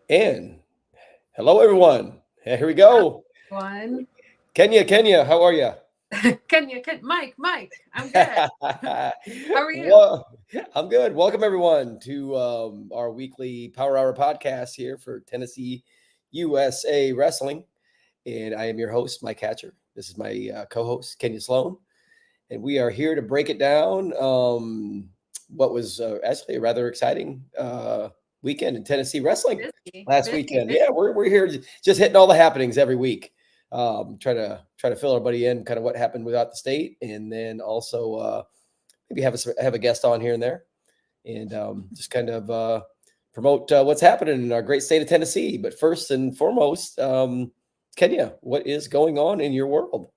And hello, everyone. Here we go. One. Kenya, how are you? Mike, I'm good. How are you? Well, I'm good. Welcome, everyone, to our weekly Power Hour podcast here for Tennessee USA Wrestling. And I am your host, Mike Hatcher. This is my co host, Kenya Sloan. And we are here to break it down. What was actually a rather exciting weekend in Tennessee wrestling Busy, last busy, weekend. Yeah, busy. we're here just hitting all the happenings every week. Try to fill everybody in, kind of what happened without the state, and then also maybe have a guest on here and there, and just kind of promote what's happening in our great state of Tennessee. But first and foremost, Kenya, what is going on in your world?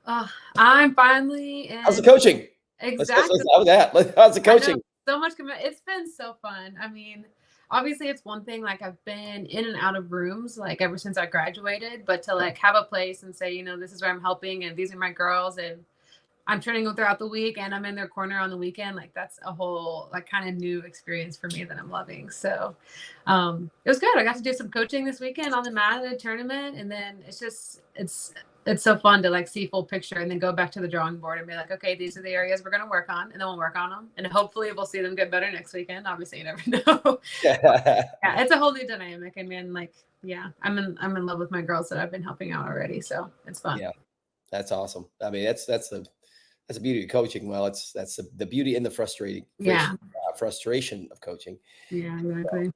Uh, I'm finally How's the in. coaching? Let's Exactly. start with that. How's the I know coaching? so much. It's been so fun. I mean, obviously, it's one thing. Like I've been in and out of rooms like ever since I graduated, but to like have a place and say, this is where I'm helping, and these are my girls, and I'm training them throughout the week and I'm in their corner on the weekend. Like that's a whole like kind of new experience for me that I'm loving. So it was good. I got to do some coaching this weekend on the mat at a tournament. And then it's so fun to like see full picture and then go back to the drawing board and be like, okay, these are the areas we're going to work on, and then we'll work on them. And hopefully we'll see them get better next weekend. Obviously you never know. Yeah, it's a whole new dynamic. I mean, like, yeah, I'm in love with my girls that I've been helping out already. So it's fun. Yeah, that's awesome. I mean, that's the beauty of coaching. Well, that's the beauty and the Yeah. frustration of coaching. Yeah, exactly.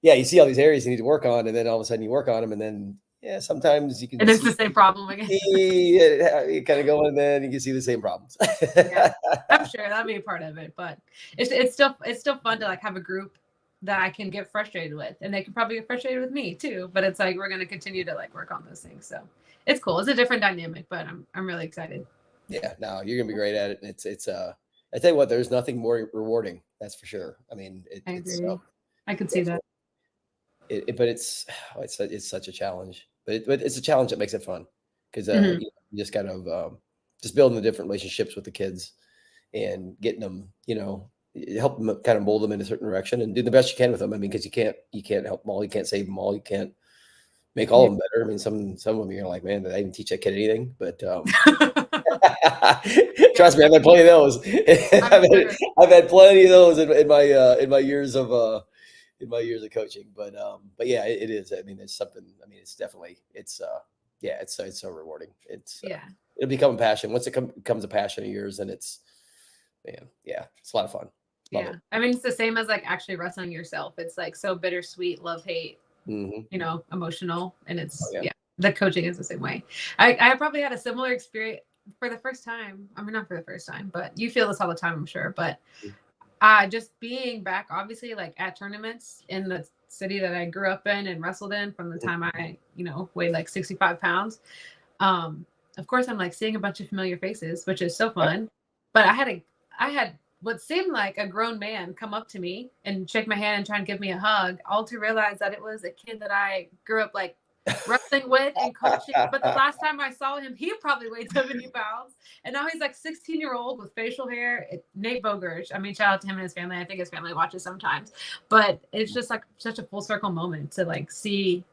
Yeah, you see all these areas you need to work on, and then all of a sudden you work on them, and then yeah, sometimes you can And it's see the same problem again. you kind of go in there and you can see the same problems. Yeah, I'm sure that'd be a part of it, but it's still fun to like have a group that I can get frustrated with, and they can probably get frustrated with me too. But it's like we're gonna continue to like work on those things, so it's cool. It's a different dynamic, but I'm really excited. Yeah, no, you're gonna be great at it. And it's I tell you what, there's nothing more rewarding. That's for sure. I mean, I it's agree. I could see it's that. but it's it's such a challenge. But it's a challenge that makes it fun because Hmm. you just kind of just building the different relationships with the kids and getting them, help them kind of mold them in a certain direction and do the best you can with them. I mean, because you can't help them all, you can't save them all, you can't make all Yeah. of them better. I mean, some of them you're like, man, did I even teach that kid anything? But Yeah, trust me, I've had plenty of those. I'm sure. I've had plenty of those in my years of coaching. But yeah, it is. I mean, it's something. I mean, it's definitely yeah, it's so rewarding. Yeah. It'll become a passion. Once becomes a passion of yours, then it's man, yeah, it's a lot of fun. Love Yeah. it. I mean, it's the same as like actually wrestling yourself. It's like so bittersweet, love, hate, Hmm. emotional. And Oh it's, yeah. yeah, the coaching is the same way. I probably had a similar experience for the first time. I mean, not for the first time, but you feel this all the time, I'm sure. But just being back, obviously, like at tournaments in the city that I grew up in and wrestled in from the time I, weighed like 65 pounds. Of course, I'm like seeing a bunch of familiar faces, which is so Yep. fun. But I had what seemed like a grown man come up to me and shake my hand and try and give me a hug, all to realize that it was a kid that I grew up like wrestling with and coaching. But the last time I saw him, he probably weighed 70 pounds. And now he's like 16-year-old with facial hair. Nate Bogerch. I mean, shout out to him and his family. I think his family watches sometimes. But it's just like such a full circle moment to like see.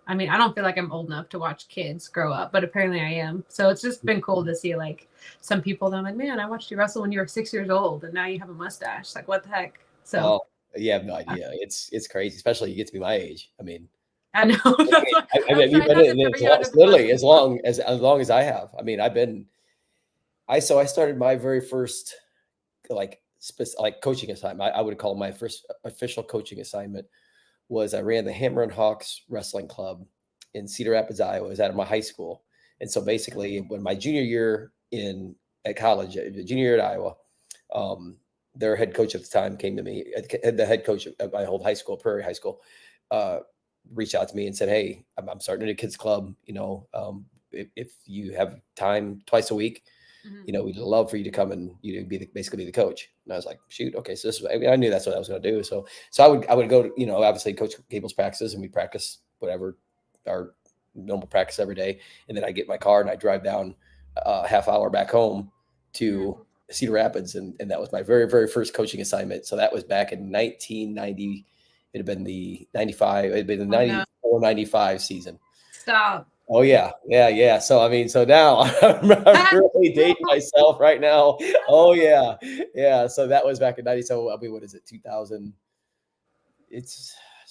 I mean, I don't feel like I'm old enough to watch kids grow up, but apparently I am. So it's just been cool to see like some people that I'm like, man, I watched you wrestle when you were 6 years old and now you have a mustache. Like, what the heck? So Oh, you have no idea. It's crazy, especially you get to be my age. I mean, I know. That's what I'm you've trying been not to in it throw you under it's the bus literally too much. as long as I have. I mean, I started my very first like coaching assignment. I would call my first official coaching assignment was I ran the Hammer and Hawks Wrestling Club in Cedar Rapids, Iowa. It was out of my high school, and so basically, when my junior year in at college, junior year at Iowa, um, their head coach at the time came to me. The head coach at my old high school, Prairie High School, uh, reached out to me and said, "Hey, I'm starting a kids club. If you have time twice a week, Mhm. we'd love for you to come and basically be the coach." And I was like, shoot, okay. So I mean, I knew that's what I was going to do. So I would go to, obviously Coach Gable's practices and we practice whatever our normal practice every day. And then I get my car and I drive down a half hour back home Mhm. to Cedar Rapids. And that was my very, very first coaching assignment. So that was back in 1990. It had been the 95, it had been the Oh, no. 94, 95 season. Stop. Oh yeah. So I mean, so now I'm really dating myself right now. Oh yeah. So that was back in 90. So I mean, what is it? 2000.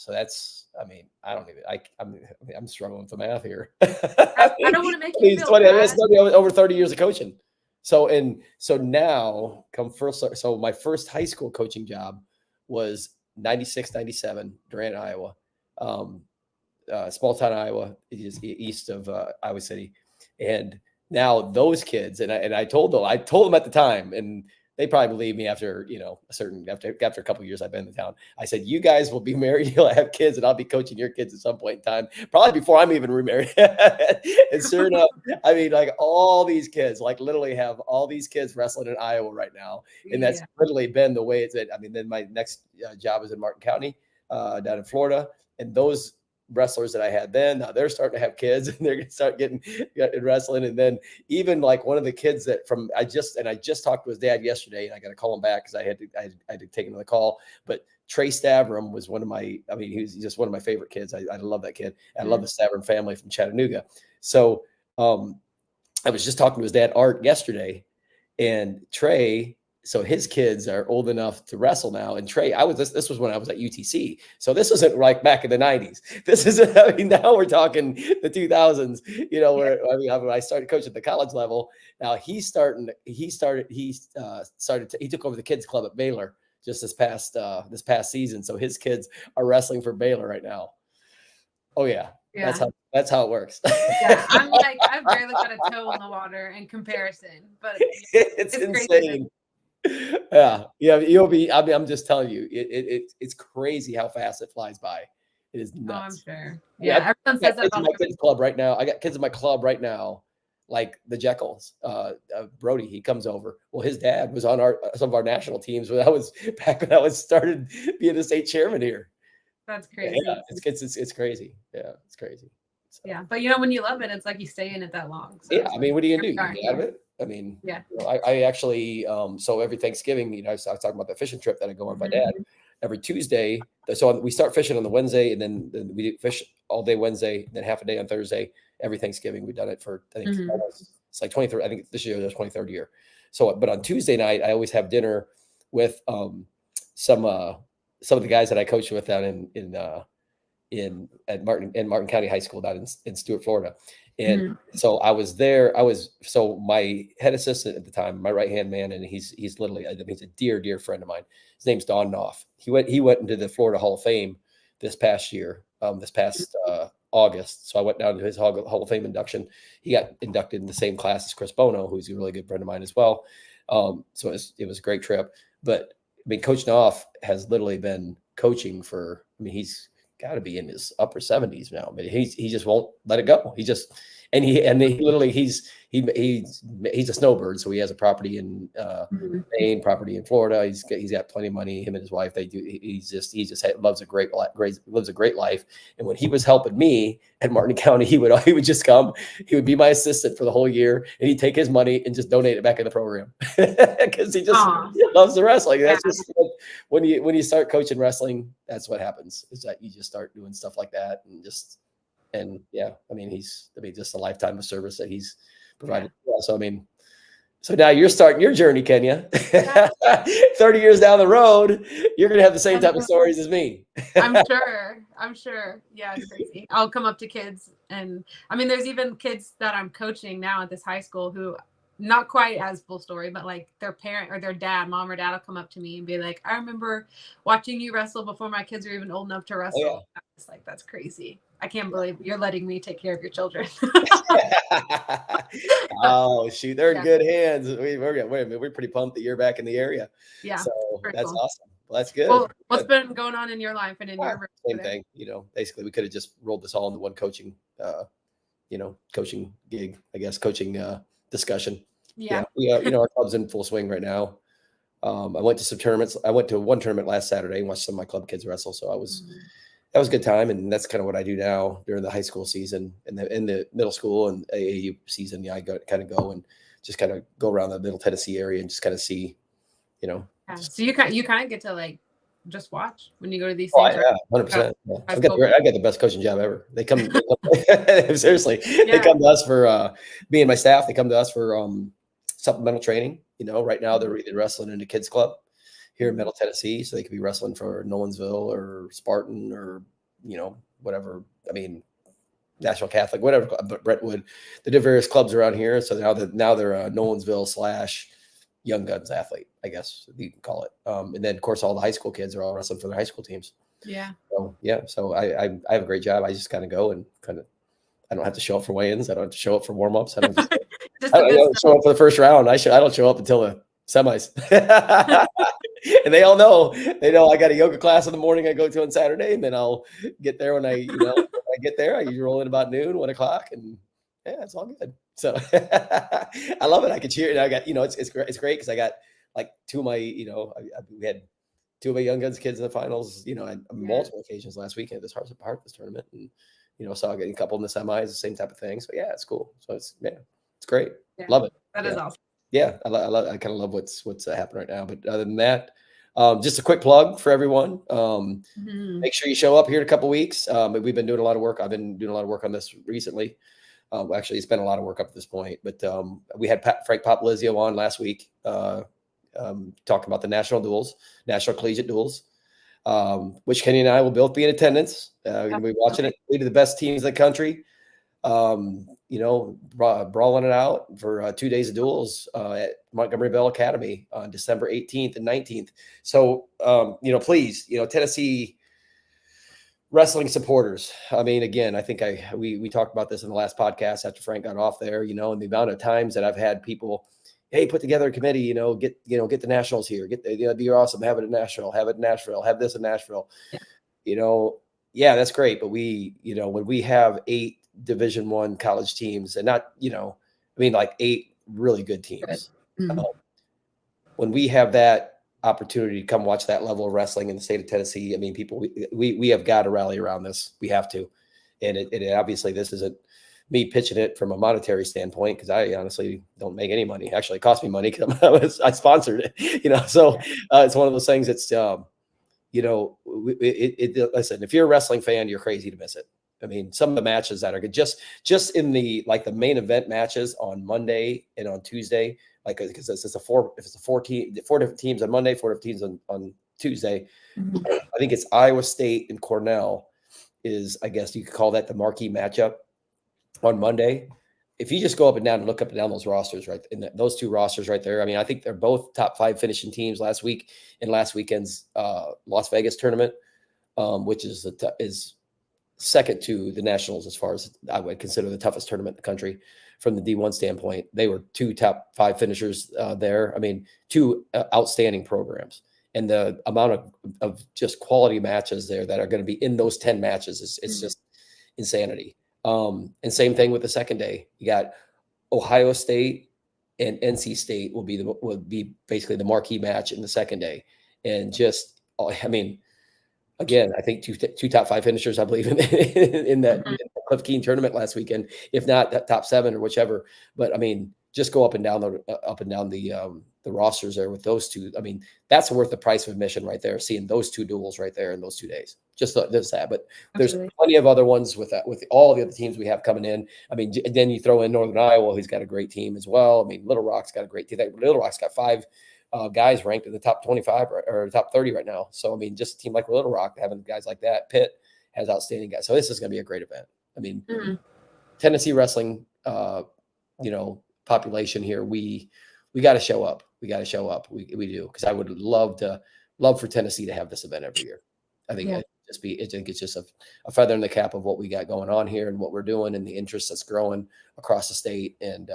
That's. I mean, I don't even. I'm struggling with the math here. I don't want to make you It's feel 20, bad. that's over 30 years of coaching. So now come first. So my first high school coaching job was 96, 97, Durant, Iowa. Small town Iowa, is east of Iowa City, and now those kids, and I told them at the time, and they probably believed me after after a couple of years I've been in the town. I said, you guys will be married, you'll have kids, and I'll be coaching your kids at some point in time, probably before I'm even remarried. And sure enough, I mean, like all these kids, like literally have all these kids wrestling in Iowa right now, and that's literally been the way it's been. I mean, then my next job was in Martin County, down in Florida, and those wrestlers that I had then, now they're starting to have kids and they're going to start getting wrestling. And then even like one of the kids that I just talked to his dad yesterday, and I got to call him back because I had to take another call. But Trey Stavrum was he's just one of my favorite kids. I love that kid. I love the Stavrum family from Chattanooga. So I was just talking to his dad, Art, yesterday, and Trey, so his kids are old enough to wrestle now. And Trey, this was when I was at UTC. So this wasn't like back in the 90s. This is, I mean, now we're talking the 2000s, where, I mean, when I started coaching at the college level. Now he took over the kids club at Baylor just this past season. So his kids are wrestling for Baylor right now. Oh yeah. That's how it works. Yeah, I'm like, I've barely got a toe in the water in comparison, but it's insane. Yeah. You'll be. I mean, I'm just telling you, it's crazy how fast it flies by. It is nuts. Oh, I'm sure. Yeah, everyone says that about my kids' club right now. I got kids in my club right now, like the Jekylls. Brody, he comes over. Well, his dad was on some of our national teams when I was started being the state chairman here. That's crazy. Yeah, it's crazy. Yeah, it's crazy. So. Yeah, but when you love it, it's like you stay in it that long. So yeah, I mean, what are you gonna do? You get out of it. I mean, yeah. I actually, so every Thanksgiving, I was talking about the fishing trip that I go on with my dad every Tuesday. So we start fishing on the Wednesday, and then we fish all day Wednesday, then half a day on Thursday. Every Thanksgiving, we've done it for, I think it's like 23rd. I think this year there's 23rd year. So, but on Tuesday night, I always have dinner with some of the guys that I coached with down in Martin County High School down in Stuart, Florida. And so I was there. So my head assistant at the time, my right-hand man, and he's literally, I mean, he's a dear friend of mine. His name's Don Knopf. He went into the Florida Hall of Fame this past year, August. So I went down to his Hall of Fame induction. He got inducted in the same class as Chris Bono, who's a really good friend of mine as well. So it was a great trip. But I mean, Coach Knopf has literally been coaching for, I mean, he's got to be in his upper 70s now, but he just won't let it go. He literally he's a snowbird, so he has a property in Maine, property in Florida. He's got plenty of money. Him and his wife, he just lives a great life. And when he was helping me at Martin County, he would just come. He would be my assistant for the whole year, and he'd take his money and just donate it back in the program because he just loves the wrestling. That's just when you start coaching wrestling, that's what happens. Is that you just start doing stuff like that and yeah, I mean, just a lifetime of service that he's provided. Yeah. So, I mean, so now you're starting your journey, Kenya. 30 years down the road, you're going to have the same type of stories as me. I'm sure. Yeah, it's crazy. I'll come up to kids, and I mean, there's even kids that I'm coaching now at this high school who, not quite as full story, but like their parent or their dad, mom or dad will come up to me and be like, I remember watching you wrestle before my kids were even old enough to wrestle. Oh, yeah. It's like, that's crazy. I can't believe you're letting me take care of your children. Oh, shoot. They're in good hands. We're pretty pumped that you're back in the area. Yeah. So that's cool. Awesome. Well, that's good. Well, what's been going on in your life and in your room? Same thing. Basically we could have just rolled this all into one coaching gig, I guess, coaching discussion. Yeah. Our club's in full swing right now. I went to some tournaments. I went to one tournament last Saturday and watched some of my club kids wrestle. So that was a good time. And that's kind of what I do now during the high school season and in the middle school and AAU season. Yeah, I go and just kind of go around the Middle Tennessee area and just kind of see, Yeah. So you kind of get to like just watch when you go to these Oh, things. yeah, 100%. Yeah. I've I got the best coaching job ever. They come seriously. They Yeah. come to us for me and my staff. They come to us for supplemental training. You know, right now they're either wrestling in the kids club here in Middle Tennessee, so they could be wrestling for Nolensville or Spartan or whatever. I mean, National Catholic, whatever, but Brentwood. They did various clubs around here. So now they're a Nolensville / Young Guns athlete, I guess you can call it. And then of course all the high school kids are all wrestling for their high school teams. Yeah. So yeah, so I have a great job. I just kind of go and I don't have to show up for weigh-ins. I don't have to show up for warm-ups. I don't, I don't show up for the first round. I don't show up until the semis. And they all know. They know I got a yoga class in the morning I go to on Saturday, and then I'll get there when I get there. I usually roll in about noon, 1 o'clock, and yeah, it's all good. So I love it. I can cheer. And I got it's great because I got like two of my we had two of my Young Guns kids in the finals. On multiple occasions last weekend at this Heartless tournament, and so I got a couple in the semis, the same type of thing. So yeah, it's cool. So it's great. Yeah. Love it. That is awesome. Yeah, I kind of love what's happening right now. But other than that, just a quick plug for everyone. Make sure you show up here in a couple weeks. We've been doing a lot of work. I've been doing a lot of work on this recently. Actually, it's been a lot of work up to this point. But we had Frank Popolizio on last week talking about the national duels, national collegiate duels, which Kenny and I will both be in attendance. We're going to be watching it. 8 of the best teams in the country. Brawling it out for 2 days of duels at Montgomery Bell Academy on December 18th and 19th. So, please, Tennessee wrestling supporters. I mean, again, I think we talked about this in the last podcast after Frank got off there, and the amount of times that I've had people, hey, put together a committee, get the nationals here, it'd be awesome. Have it at Nashville, have it in Nashville, have this in Nashville. Yeah, that's great. But when we have 8 Division I college teams, and not, like 8 really good teams. When we have that opportunity to come watch that level of wrestling in the state of Tennessee, I mean, people, we have got to rally around this. We have to. And it obviously, this isn't me pitching it from a monetary standpoint, because I honestly don't make any money. Actually, it cost me money because I sponsored it, so it's one of those things that's, listen, if you're a wrestling fan, you're crazy to miss it. I mean, some of the matches that are good, just in the main event matches on Monday and on Tuesday, because it's four different teams on Monday, 4 different teams on Tuesday. I think it's Iowa State and Cornell is, I guess you could call that the marquee matchup on Monday. If you just go up and down and look up and down those rosters, right, in those 2 rosters right there, I mean, I think they're both top 5 finishing teams last week in last weekend's Las Vegas tournament, which is second to the Nationals as far as I would consider the toughest tournament in the country from the D1 standpoint. They were 2 top 5 finishers there. I mean, 2 outstanding programs, and the amount of just quality matches there that are going to be in those 10 matches is just insanity. And same thing with the second day. You got Ohio State and NC State will be basically the marquee match in the second day. And just, I mean, again, I think two top 5 finishers, I believe, in that Cliff Keen tournament last weekend, if not that top 7 or whichever. But I mean, just go up and down the rosters there with those 2. I mean, that's worth the price of admission right there. Seeing those 2 duels right there in those 2 days, just that. But there's plenty of other ones with all the other teams we have coming in. I mean, then you throw in Northern Iowa, who's got a great team as well. I mean, Little Rock's got a great team. Little Rock's got 5 guys ranked in the top 25 or top 30 right now. So, I mean, just a team like Little Rock, having guys like that. Pitt has outstanding guys. So this is going to be a great event. I mean, Tennessee wrestling, population here, we got to show up. We got to show up. We do, because I would love for Tennessee to have this event every year. I think I think it's just a feather in the cap of what we got going on here and what we're doing and the interest that's growing across the state. And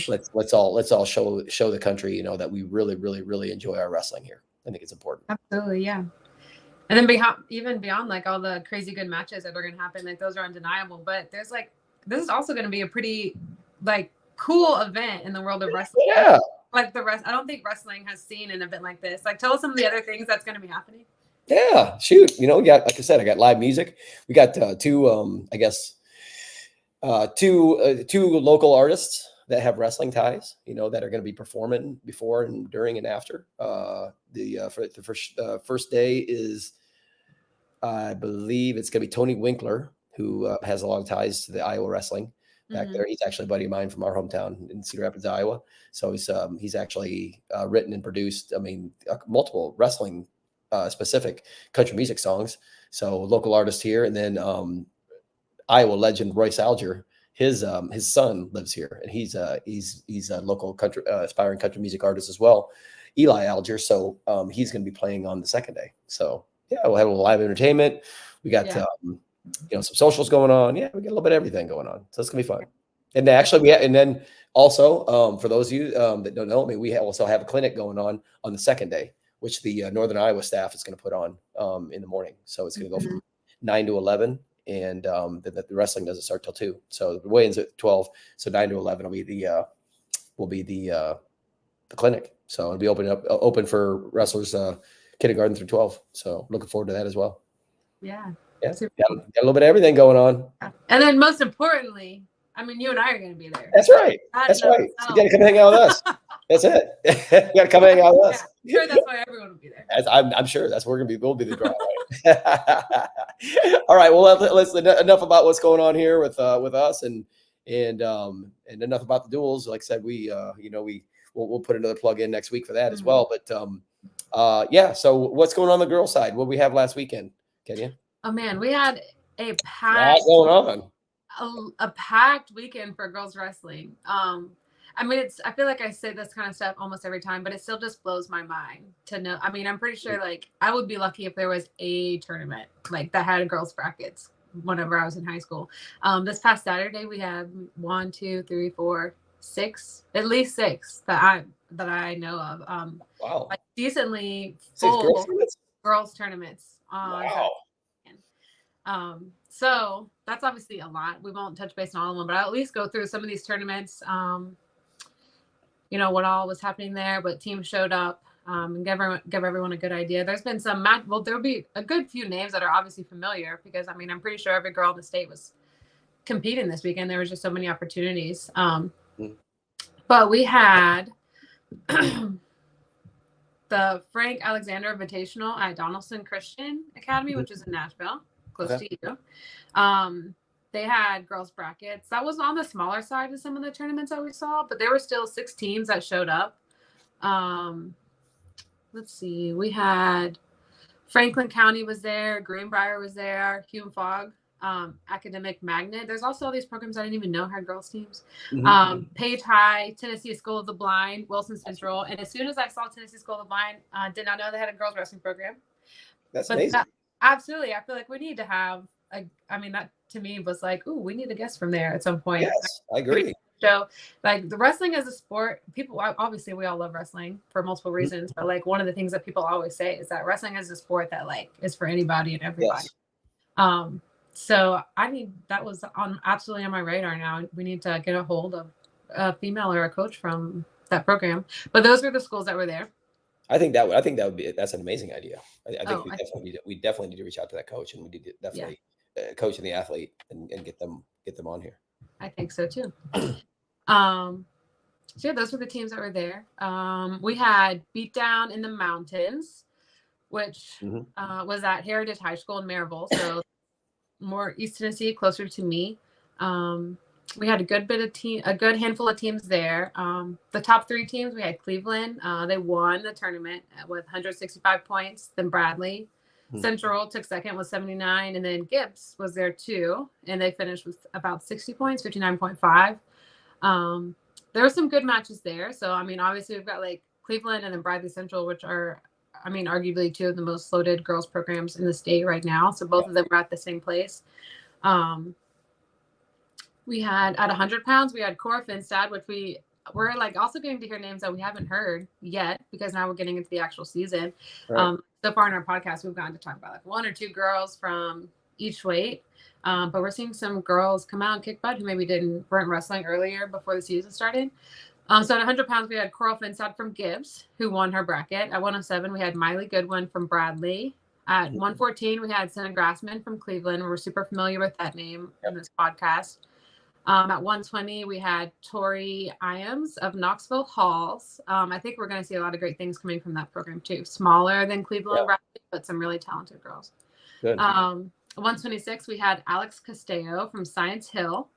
let's all show the country, that we really, really, really enjoy our wrestling here. I think it's important. Absolutely, yeah. And then beyond like all the crazy good matches that are going to happen, like those are undeniable. But there's this is also going to be a pretty cool event in the world of wrestling. Yeah. I don't think wrestling has seen an event like this. Tell us some of the other things that's going to be happening. Yeah, shoot. We got, like I said, I got live music. We got two local artists that have wrestling ties, that are going to be performing before and during and after. For the first day is, I believe it's going to be Tony Winkler, who has a lot of ties to the Iowa wrestling back there. He's actually a buddy of mine from our hometown in Cedar Rapids, Iowa. So he's actually written and produced, multiple wrestling specific country music songs. So local artist here, and then Iowa legend Royce Alger. His son lives here, and he's a local country aspiring country music artist as well, Eli Alger. So he's going to be playing on the second day. So yeah, we'll have a live entertainment. We got some socials going on. Yeah, we got a little bit of everything going on. So it's gonna be fun. And actually, and then also for those of you that don't know me, we also have a clinic going on the second day, which the Northern Iowa staff is going to put on in the morning. So it's going to go from 9 to 11. And the wrestling doesn't start till 2. So the weigh-in's at 12. So 9 to 11 will be the clinic. So it'll be open for wrestlers kindergarten through 12. So looking forward to that as well. Yeah. Yeah. Got a little bit of everything going on. And then most importantly, you and I are going to be there. That's right. That's right. So you got to come hang out with us. That's it. You got to come hang out with us. Yeah, sure, that's why everyone will be there. I'm sure that's where we'll be the draw. Right? All right. Well, let's enough about what's going on here with us and enough about the duels. Like I said, we'll put another plug in next week for that as well. But yeah. So what's going on the girls' side? What we have last weekend, Kenya? Oh man, we had a packed going on. A packed weekend for girls wrestling. I feel like I say this kind of stuff almost every time, but it still just blows my mind to know. I'm pretty sure I would be lucky if there was a tournament that had girls brackets whenever I was in high school. This past Saturday we had 1, 2, 3, 4, 6, at least 6 that I know of. Wow. Decently full girls tournaments on wow. So that's obviously a lot. We won't touch base on all of them, but I'll at least go through some of these tournaments, what all was happening there, what teams showed up, and give everyone a good idea. There's been some there'll be a good few names that are obviously familiar because I'm pretty sure every girl in the state was competing this weekend. There was just so many opportunities. But we had the Frank Alexander Invitational at Donaldson Christian Academy, which is in Nashville. Close to you. They had girls brackets. That was on the smaller side of some of the tournaments that we saw, but there were still 6 teams that showed up. Let's see. We had Franklin County was there, Greenbrier was there, Hume Fogg, Academic Magnet. There's also all these programs I didn't even know had girls teams. Page High, Tennessee School of the Blind, Wilson Central. And as soon as I saw Tennessee School of the Blind, did not know they had a girls wrestling program. That's amazing. Absolutely. I feel like we need to have that to me was ooh, we need a guest from there at some point. Yes, I agree. So the wrestling as a sport, people, obviously we all love wrestling for multiple reasons, but one of the things that people always say is that wrestling is a sport that is for anybody and everybody. Yes. So that was absolutely on my radar now. We need to get a hold of a female or a coach from that program. But those were the schools that were there. I think that's an amazing idea. I think we definitely need to reach out to that coach, and we need to definitely coach and the athlete and get them on here. I think so too. So yeah, those were the teams that were there. We had Beatdown in the Mountains, which was at Heritage High School in Maryville, so more East Tennessee, closer to me. We had a good handful of teams there. The top 3 teams, we had Cleveland. They won the tournament with 165 points. Then Bradley. Central took second with 79. And then Gibbs was there too. And they finished with about 60 points, 59.5. There were some good matches there. So, obviously we've got Cleveland and then Bradley Central, which are, arguably 2 of the most loaded girls programs in the state right now. So both of them were at the same place. We had at 100 pounds, we had Cora Finstad, which we're also getting to hear names that we haven't heard yet because now we're getting into the actual season. Right. So far in our podcast, we've gotten to talk about 1 or 2 girls from each weight. But we're seeing some girls come out and kick butt who maybe weren't wrestling earlier before the season started. So at 100 pounds, we had Coral Finstad from Gibbs, who won her bracket. At 107, we had Miley Goodwin from Bradley. At 114, we had Senna Grassman from Cleveland. We're super familiar with that name in this podcast. At 120, we had Tori Iams of Knoxville Halls. I think we're going to see a lot of great things coming from that program too. Smaller than Cleveland, but some really talented girls. Good. 126, we had Alex Castello from Science Hill.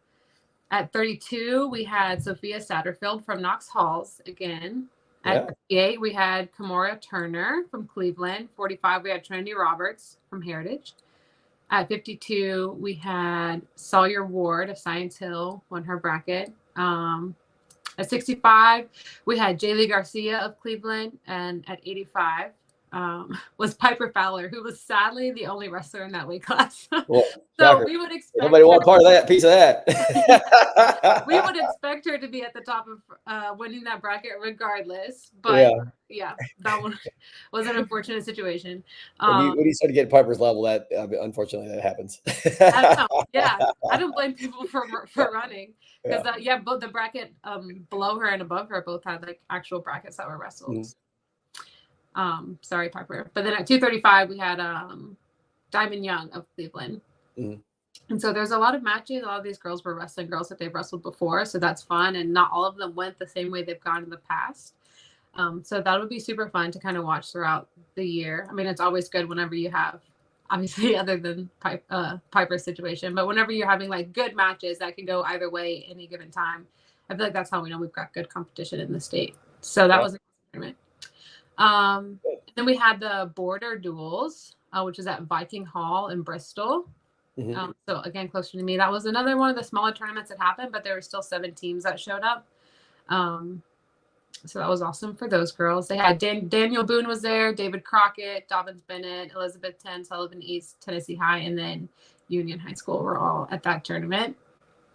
At 32, we had Sophia Satterfield from Knox Halls again. At 58, we had Kimora Turner from Cleveland. 45, we had Trinity Roberts from Heritage. At 52, we had Sawyer Ward of Science Hill, won her bracket. At 65, we had Jaylee Garcia of Cleveland. And at 85 was Piper Fowler, who was sadly the only wrestler in that weight class. Well, so we would expect nobody want part of that piece of that. we would expect her to be at the top of winning that bracket regardless. But yeah, that one was an unfortunate situation. When you start to get Piper's level, that unfortunately that happens. Yeah, I don't blame people for running because both the bracket below her and above her both had like actual brackets that were wrestled. Mm-hmm. Sorry, Piper. But then at 235, we had Diamond Young of Cleveland. Mm-hmm. And so there's a lot of matches. A lot of these girls were wrestling girls that they've wrestled before. So that's fun. And not all of them went the same way they've gone in the past. So that would be super fun to kind of watch throughout the year. I mean, it's always good whenever you have, obviously, other than Piper's situation, but whenever you're having like good matches that can go either way any given time. I feel like that's how we know we've got good competition in the state. So that was a tournament. Then we had the border duels, which is at Viking Hall in Bristol. Mm-hmm. So again, closer to me, that was another one of the smaller tournaments that happened, but there were still 7 teams that showed up. So that was awesome for those girls. They had Daniel Boone was there, David Crockett, Dobbins Bennett, Elizabeth Ten, Sullivan East, Tennessee High, and then Union High School were all at that tournament.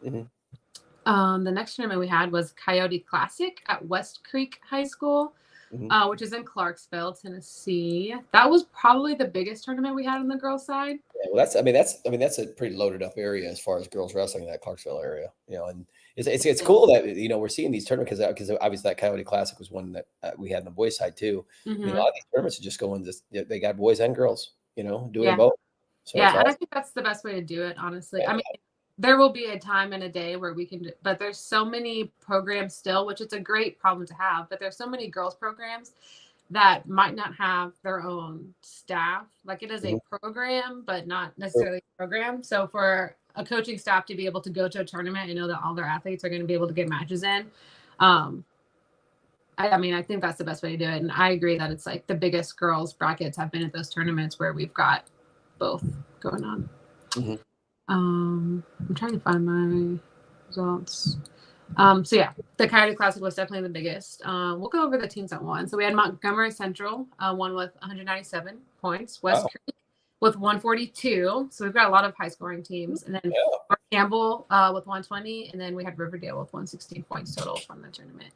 Mm-hmm. The next tournament we had was Coyote Classic at West Creek High School. Mm-hmm. Which is in Clarksville, Tennessee. That was probably the biggest tournament we had on the girls' side. Yeah, well, that's a pretty loaded up area as far as girls wrestling in that Clarksville area. You know, and it's cool that we're seeing these tournaments because obviously that Coyote Classic was one that we had on the boys' side too. Mm-hmm. A lot of these tournaments are just going they got boys and girls, doing both. So and I think that's the best way to do it, honestly. Yeah. I mean, there will be a time and a day where we can do, but there's so many programs still, which it's a great problem to have, but there's so many girls programs that might not have their own staff. Like it is a program, but not necessarily a program. So for a coaching staff to be able to go to a tournament and know that all their athletes are going to be able to get matches in. I think that's the best way to do it. And I agree that it's like the biggest girls brackets have been at those tournaments where we've got both going on. Mm-hmm. I'm trying to find my results. So yeah, the Coyote Classic was definitely the biggest. We'll go over the teams that won. So we had Montgomery Central won with 197 points. West Creek with 142. So we've got a lot of high scoring teams. And then Fort Campbell with 120. And then we had Riverdale with 116 points total from the tournament.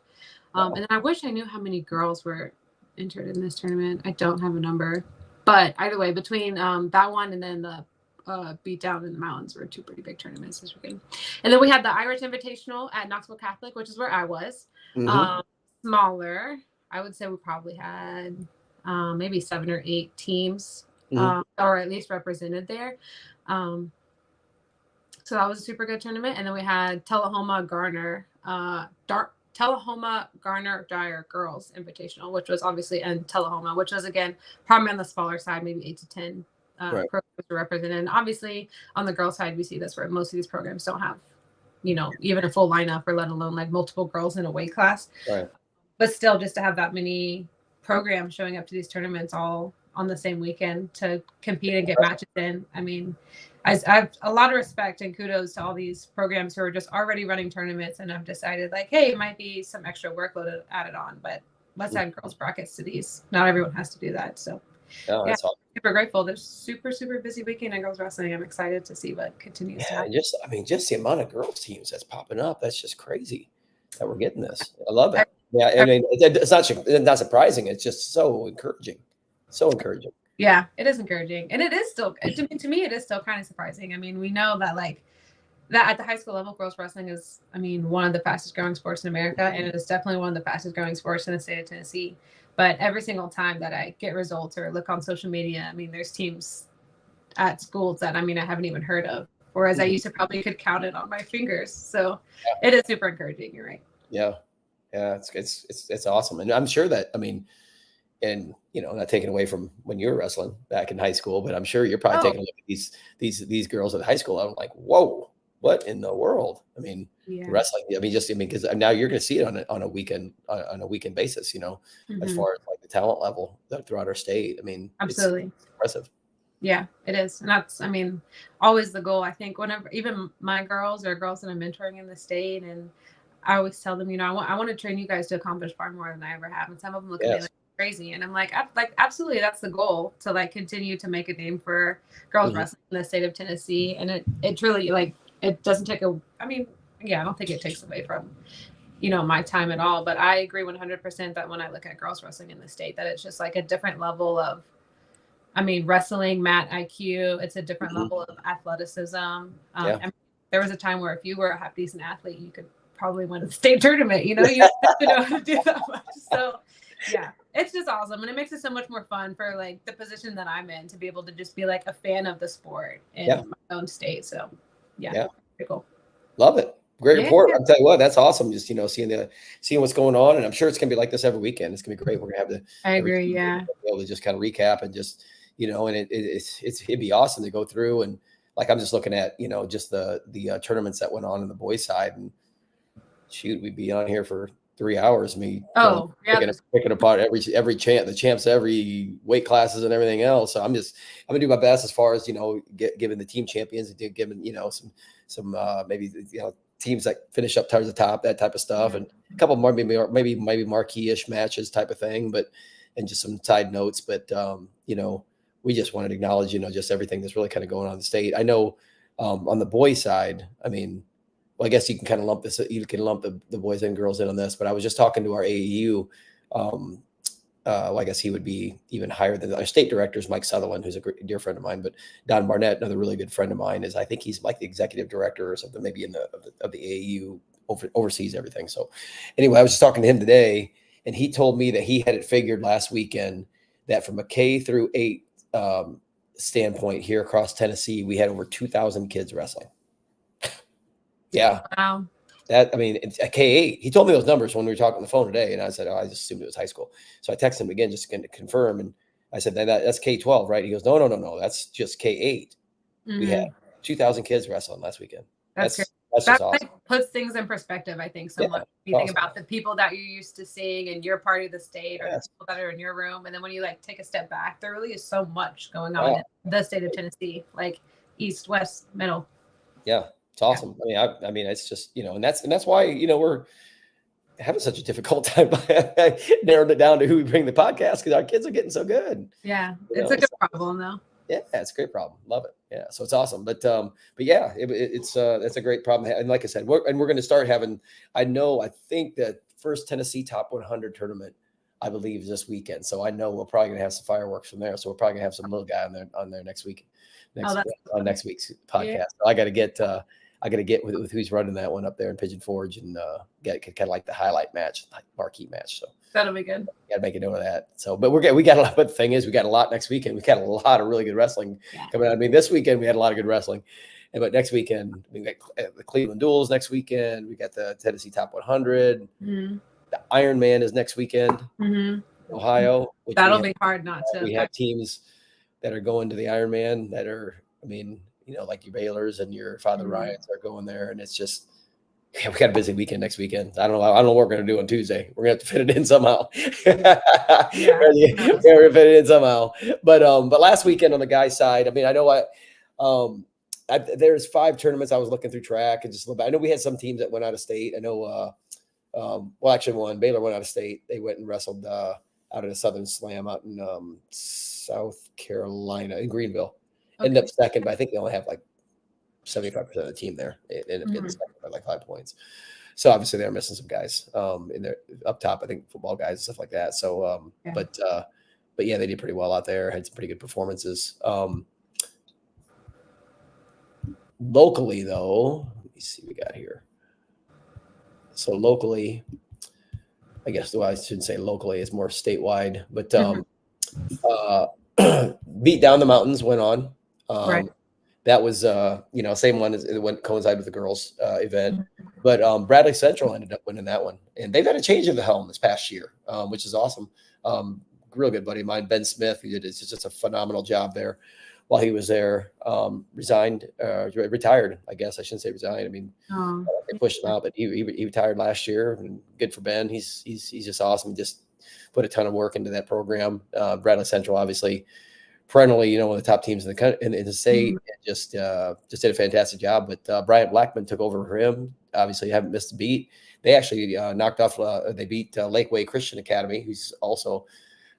And then I wish I knew how many girls were entered in this tournament. I don't have a number. But either way, between that one and then the Beat Down in the Mountains were 2 pretty big tournaments this weekend. And then we had the Irish Invitational at Knoxville Catholic, which is where I was. Mm-hmm. Smaller. I would say we probably had maybe 7 or 8 teams, or at least represented there. So that was a super good tournament. And then we had Tullahoma Garner Dyer Girls Invitational, which was obviously in Tullahoma, which was again probably on the smaller side, maybe 8 to 10 programs are represented. And obviously on the girls' side, we see this where most of these programs don't have, even a full lineup or let alone like multiple girls in a weight class. Right. But still, just to have that many programs showing up to these tournaments all on the same weekend to compete and get matches in. I mean, I have a lot of respect and kudos to all these programs who are just already running tournaments and have decided like, hey, it might be some extra workload added on, but let's add girls brackets to these. Not everyone has to do that. So that's awesome. Super grateful. There's super busy weekend in girls wrestling. I'm excited to see what continues to happen. Just the amount of girls teams that's popping up. That's just crazy that we're getting this. I love it. Yeah, I mean, it's not surprising. It's just so encouraging. So encouraging. Yeah, it is encouraging. And it is still, to me, it is still kind of surprising. I mean, we know that that at the high school level, girls wrestling is, one of the fastest growing sports in America. And it is definitely one of the fastest growing sports in the state of Tennessee. But every single time that I get results or look on social media, there's teams at schools that, I haven't even heard of whereas I used to probably could count it on my fingers. So it is super encouraging. You're right. Yeah. Yeah. It's awesome. And I'm sure that, I mean, and not taking away from when you were wrestling back in high school, but I'm sure you're probably taking a look at these girls at high school. I'm like, whoa, what in the world? I mean, wrestling. I mean, because now you're going to see it on a weekend basis. As far as like the talent level throughout our state. I mean, absolutely it's impressive. Yeah, it is. And that's, I mean, always the goal. I think whenever, even my girls or girls that I'm mentoring in the state, and I always tell them, I want to train you guys to accomplish far more than I ever have. And some of them look at me like crazy. And I'm like, absolutely, that's the goal, to like continue to make a name for girls wrestling in the state of Tennessee. And it truly, like, it doesn't take I don't think it takes away from, my time at all. But I agree 100% that when I look at girls wrestling in the state, that it's just like a different level of, wrestling, mat IQ. It's a different level of athleticism. There was a time where if you were a half decent athlete, you could probably win a state tournament. You don't have to know how to do that much. So yeah, it's just awesome. And it makes it so much more fun for like the position that I'm in, to be able to just be like a fan of the sport in my own state. So yeah. Pretty cool. Love it. Great report. I'll tell you what, that's awesome. Just, seeing what's going on. And I'm sure it's going to be like this every weekend. It's going to be great. We're going to have I agree. Yeah. Be able to just kind of recap and just, and it'd be awesome to go through. And like, I'm just looking at, just the tournaments that went on the boys side, and shoot, we'd be on here for 3 hours. Picking apart every the champs, every weight classes and everything else. So I'm gonna do my best as far as, giving the team champions and giving, some maybe, teams that finish up towards the top, that type of stuff. And a couple more, maybe marquee-ish matches type of thing, and just some side notes. But, we just wanted to acknowledge, just everything that's really kind of going on in the state. I know on the boys side, well, I guess you can kind of lump the boys and girls in on this, but I was just talking to our AAU. I guess he would be even higher than our state directors, Mike Sutherland, who's a dear friend of mine, but Don Barnett, another really good friend of mine, I think he's like the executive director or something, maybe of the AAU, oversees everything. So anyway, I was just talking to him today, and he told me that he had it figured last weekend that from a K through 8 standpoint here across Tennessee, we had over 2,000 kids wrestling. Yeah. Wow. It's a K8. He told me those numbers when we were talking on the phone today, and I said, I just assumed it was high school. So I texted him again just to confirm, and I said, that's K12, right? He goes, no, that's just K8. We had 2,000 kids wrestling last weekend. That's just awesome. Like puts things in perspective, I think, so much. You think about the people that you're used to seeing in your part of the state, or the people that are in your room, and then when you like take a step back, there really is so much going on in the state of Tennessee, like east, west, middle. Yeah. It's awesome. It's just, and that's why, we're having such a difficult time narrowing it down to who we bring the podcast, because our kids are getting so good. Yeah. It's a good problem though. Yeah. It's a great problem. Love it. Yeah. So it's awesome. But yeah, it's a great problem. And like I said, we're going to start having, I think that first Tennessee Top 100 tournament, I believe, is this weekend. So I know we're probably going to have some fireworks from there. So we're probably going to have some little guy on there next week. On next week's podcast. Yeah. So I got to get with who's running that one up there in Pigeon Forge, and get kind of like the highlight match, like marquee match. So that'll be good. Got to make a note of that. So, but we got a lot. But the thing is, we got a lot next weekend. We got a lot of really good wrestling coming out. This weekend we had a lot of good wrestling, but next weekend we got the Cleveland Duels next weekend. We got the Tennessee Top 100. Mm-hmm. The Ironman is next weekend, Ohio. That'll be hard not to. We have teams that are going to the Ironman that are, like your Baylors and your Father Ryans are going there, and it's just, we got a busy weekend next weekend. I don't know what we're going to do on Tuesday. We're going to have to fit it in somehow. We're going to fit it in somehow. But last weekend on the guys' side, I know there's 5 tournaments. I was looking through track and just look. I know we had some teams that went out of state. I know, actually one, Baylor went out of state. They went and wrestled out at a Southern Slam out in South Carolina, in Greenville. Ended up second, but I think they only have like 75% of the team there. It ended up getting second by like 5 points. So obviously they're missing some guys in there up top, I think football guys and stuff like that. So, but yeah, they did pretty well out there. Had some pretty good performances. Locally though, let me see what we got here. So locally, I guess I shouldn't say locally, it's more statewide, but Beat Down the Mountains went on. that was same one as it went coincide with the girls event. But Bradley Central ended up winning that one, and they've had a change of the helm this past year, which is awesome. Real good buddy of mine, Ben Smith, who did just a phenomenal job there while he was there. Retired, I guess I shouldn't say resigned. I mean, they pushed him out, but he retired last year, and good for Ben. He's just awesome. He just put a ton of work into that program. Bradley Central, obviously, perennially, one of the top teams in the state, just did a fantastic job. But Bryant Blackman took over for him. Obviously, haven't missed a beat. They actually knocked off. They beat Lakeway Christian Academy, who's also,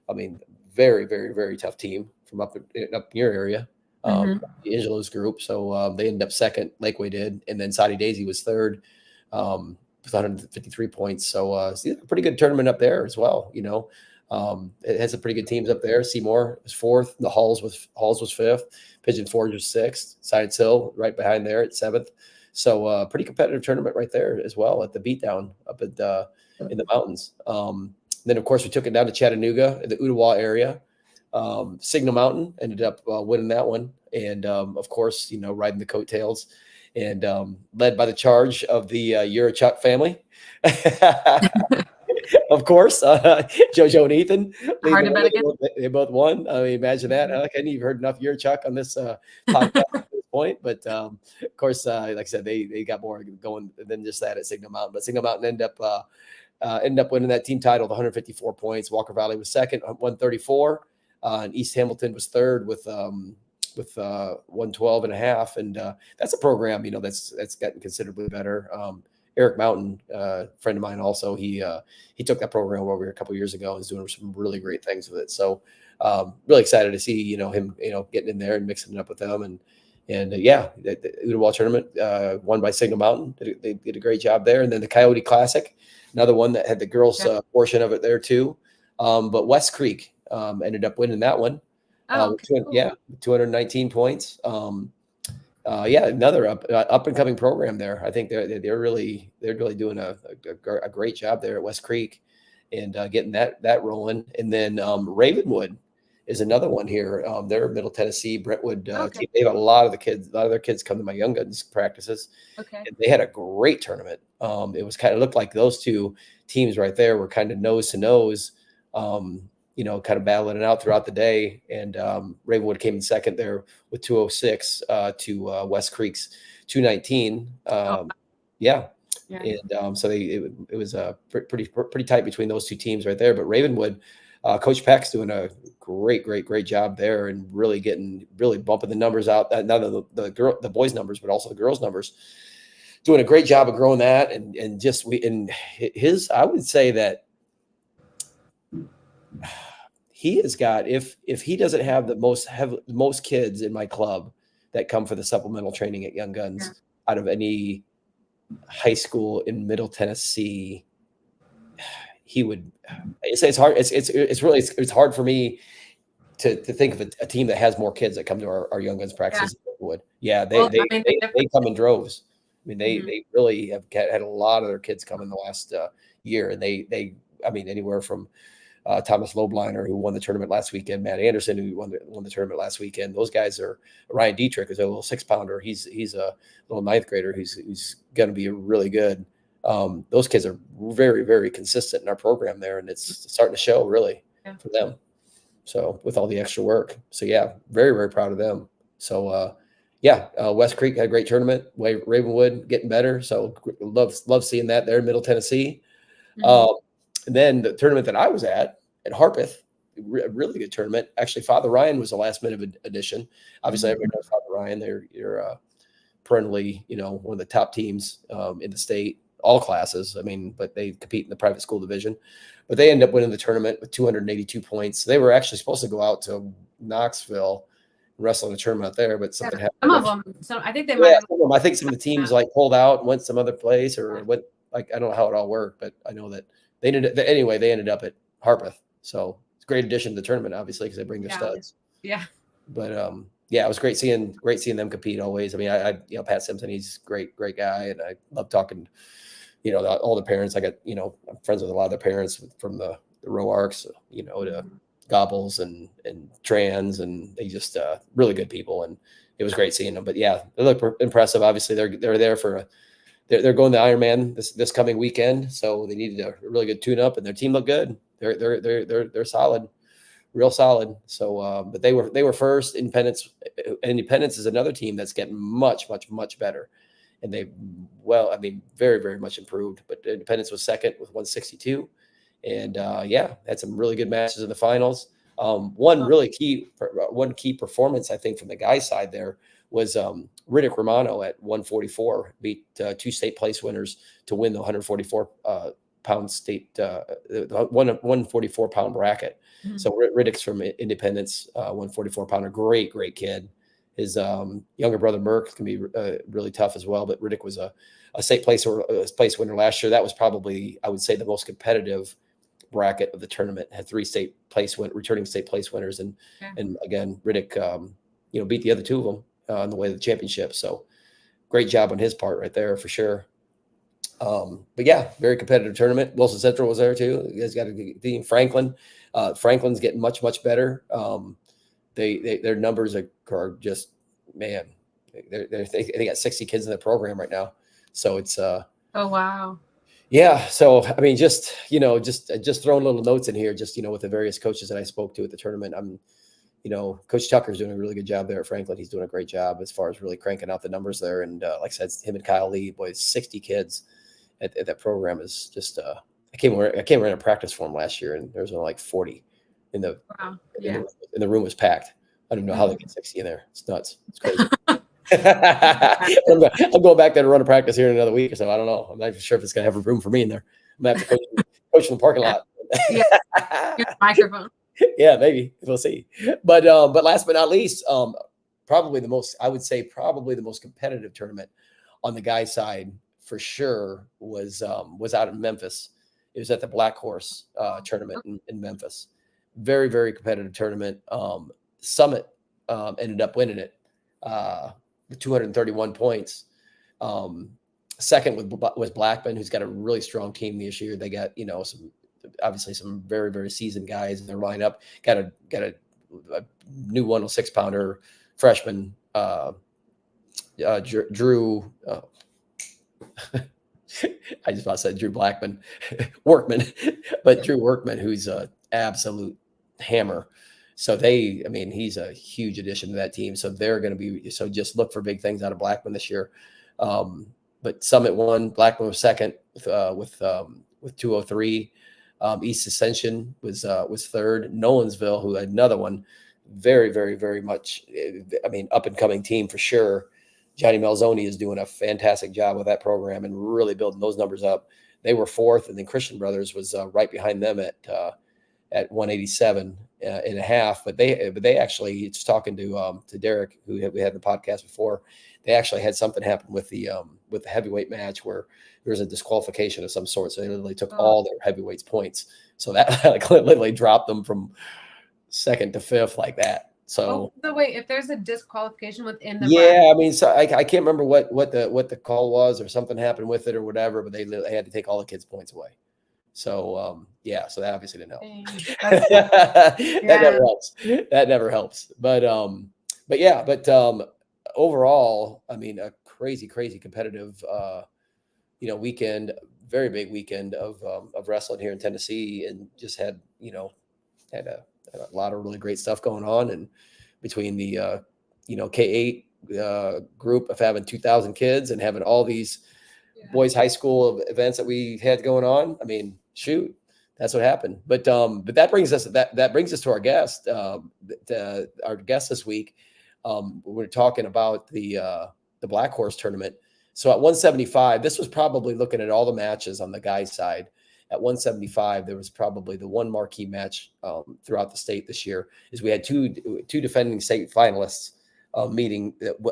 I mean, very, very, very tough team from up in your area. Angelo's group. So they ended up second. Lakeway did, and then Saudi Daisy was third with 153 points. So it's a pretty good tournament up there as well. It has some pretty good teams up there. Seymour was fourth. The Halls was fifth. Pigeon Forge was sixth. Science Hill right behind there at seventh. So pretty competitive tournament right there as well at the beatdown up at in the mountains. Then of course we took it down to Chattanooga in the Ottawa area. Signal Mountain ended up winning that one, and of course riding the coattails and led by the charge of the Yurichuk family. Of course, JoJo and Ethan. They both won. I mean, imagine that. I hadn't even heard enough Yurichuk on this podcast at this point. But of course, like I said, they got more going than just that at Signal Mountain. But Signal Mountain ended up winning that team title with 154 points. Walker Valley was second, 134. And East Hamilton was third with 112 and a half. And that's a program, that's gotten considerably better. Eric Mountain, friend of mine, also he took that program over a couple of years ago and is doing some really great things with it. So really excited to see him getting in there and mixing it up with them. And the Ottawa tournament won by Signal Mountain. They did a great job there. And then the Coyote Classic, another one that had the girls portion of it there too. But West Creek ended up winning that one. Cool. 219 points. Another up and coming program there. I think they're really doing a great job there at West Creek and getting that rolling. And then Ravenwood is another one here. They're Middle Tennessee, Brentwood team. They have a lot of their kids come to my Young Guns practices. Okay. And they had a great tournament. It was looked like those two teams right there were kind of nose to nose. Kind of battling it out throughout the day. And Ravenwood came in second there with 206 to West Creek's 219. And so it was pretty tight between those two teams right there. But Ravenwood, Coach Peck's doing a great job there and really bumping the numbers out. Not the boys' numbers, but also the girls' numbers. Doing a great job of growing that, I would say that he has got, if he doesn't have the most kids in my club that come for the supplemental training at Young Guns out of any high school in Middle Tennessee, he would. It's hard. It's hard for me to think of a team that has more kids that come to our Young Guns practices. They come in droves. I mean, they really have had a lot of their kids come in the last year, and they anywhere from Thomas Lobliner, who won the tournament last weekend, Matt Anderson, who won the tournament last weekend. Those guys are Ryan Dietrich, is a little 6-pounder. He's a little 9th grader who's going to be really good. Those kids are very, very consistent in our program there, and it's starting to show really for them. So with all the extra work, very, very proud of them. So West Creek had a great tournament. Ravenwood getting better, so love seeing that there in Middle Tennessee. And then the tournament that I was at Harpeth, a really good tournament. Actually, Father Ryan was the last minute addition. Obviously, everybody knows Father Ryan. They're perennially, one of the top teams in the state, all classes. But they compete in the private school division. But they end up winning the tournament with 282 points. They were actually supposed to go out to Knoxville and wrestle in a tournament out there, but something happened. Some of them. So I think they might. I think some of the teams pulled out and went some other place or went. I don't know how it all worked, but I know that. They ended up at Harpeth. So it's a great addition to the tournament, obviously, because they bring their studs. Yeah. But it was great seeing them compete always. Pat Simpson, he's a great guy, and I love talking, all the parents. I got, I'm friends with a lot of the parents from the row arcs, to Gobbles and Trans, and they just really good people. And it was great seeing them. But yeah, they look impressive. Obviously, they're there for they're going to Ironman this coming weekend, so they needed a really good tune up, and their team looked good. They're solid, real solid. So, but they were first. Independence is another team that's getting much better, and very very much improved. But Independence was second with 162, and had some really good matches in the finals. One key performance, I think, from the guys' side there was Riddick Romano at 144 beat two state place winners to win the 144 pound state 144 pound bracket. Mm-hmm. So Riddick's from Independence, 144 pounder, great kid. His younger brother Merck can be really tough as well, but Riddick was a state place winner last year. That was probably, I would say, the most competitive bracket of the tournament. Had three returning state place winners, and again Riddick beat the other two of them on the way to the championship. So great job on his part right there for sure. But yeah, very competitive tournament. Wilson Central was there too. You guys got a good team. Franklin's getting much better. Their numbers are just, man, they got 60 kids in the program right now. So it's oh wow. Yeah. So, I mean, just throwing little notes in here, with the various coaches that I spoke to at the tournament. Coach Tucker's doing a really good job there at Franklin. He's doing a great job as far as really cranking out the numbers there. And like I said, him and Kyle Lee, boys, 60 kids at that program is just, I came around a practice for him last year, and there was only like 40 in the room was packed. I don't know how they get 60 in there. It's nuts. It's crazy. I'm going back there to run a practice here in another week or so. I don't know. I'm not even sure if it's going to have room for me in there. I'm going to have to coach in the parking lot. Microphone. Yeah, maybe we'll see. But last but not least, probably the most competitive tournament on the guys' side for sure was out in Memphis. It was at the Black Horse tournament in Memphis. Very, very competitive tournament. Summit ended up winning it with 231 points. Second was Blackman, who's got a really strong team this year. They got some very, very seasoned guys in their lineup. Got a new 106 pounder freshman, Drew. I just about said Drew Blackman, Workman, but Drew Workman, who's a absolute hammer. So he's a huge addition to that team. So they're going to be, just look for big things out of Blackman this year. But Summit won, Blackman was second with 203. East Ascension was third. Nolensville, who had another one, very, very, very much, up and coming team for sure. Johnny Malzoni is doing a fantastic job with that program and really building those numbers up. They were fourth, and then Christian Brothers was right behind them at 187 and a half. But they actually, just talking to Derek, who we had in the podcast before, they actually had something happen with the heavyweight match where there was a disqualification of some sort. So they literally took all their heavyweights points. So that literally dropped them from second to fifth like that. So wait, if there's a disqualification within the bracket. So I can't remember what the call was, or something happened with it or whatever, but they had to take all the kids' points away. So so that obviously didn't help. That never helps. That never helps. But overall, a crazy competitive weekend, very big weekend of wrestling here in Tennessee, and just had a lot of really great stuff going on. And between the K8 group of having 2,000 kids and having all these boys high school events that we had going on, shoot, that's what happened. But that brings us to our guest. Our guest this week, we're talking about the Black Horse tournament. So at 175, this was probably, looking at all the matches on the guys' side, at 175, there was probably the one marquee match throughout the state this year. Is we had two defending state finalists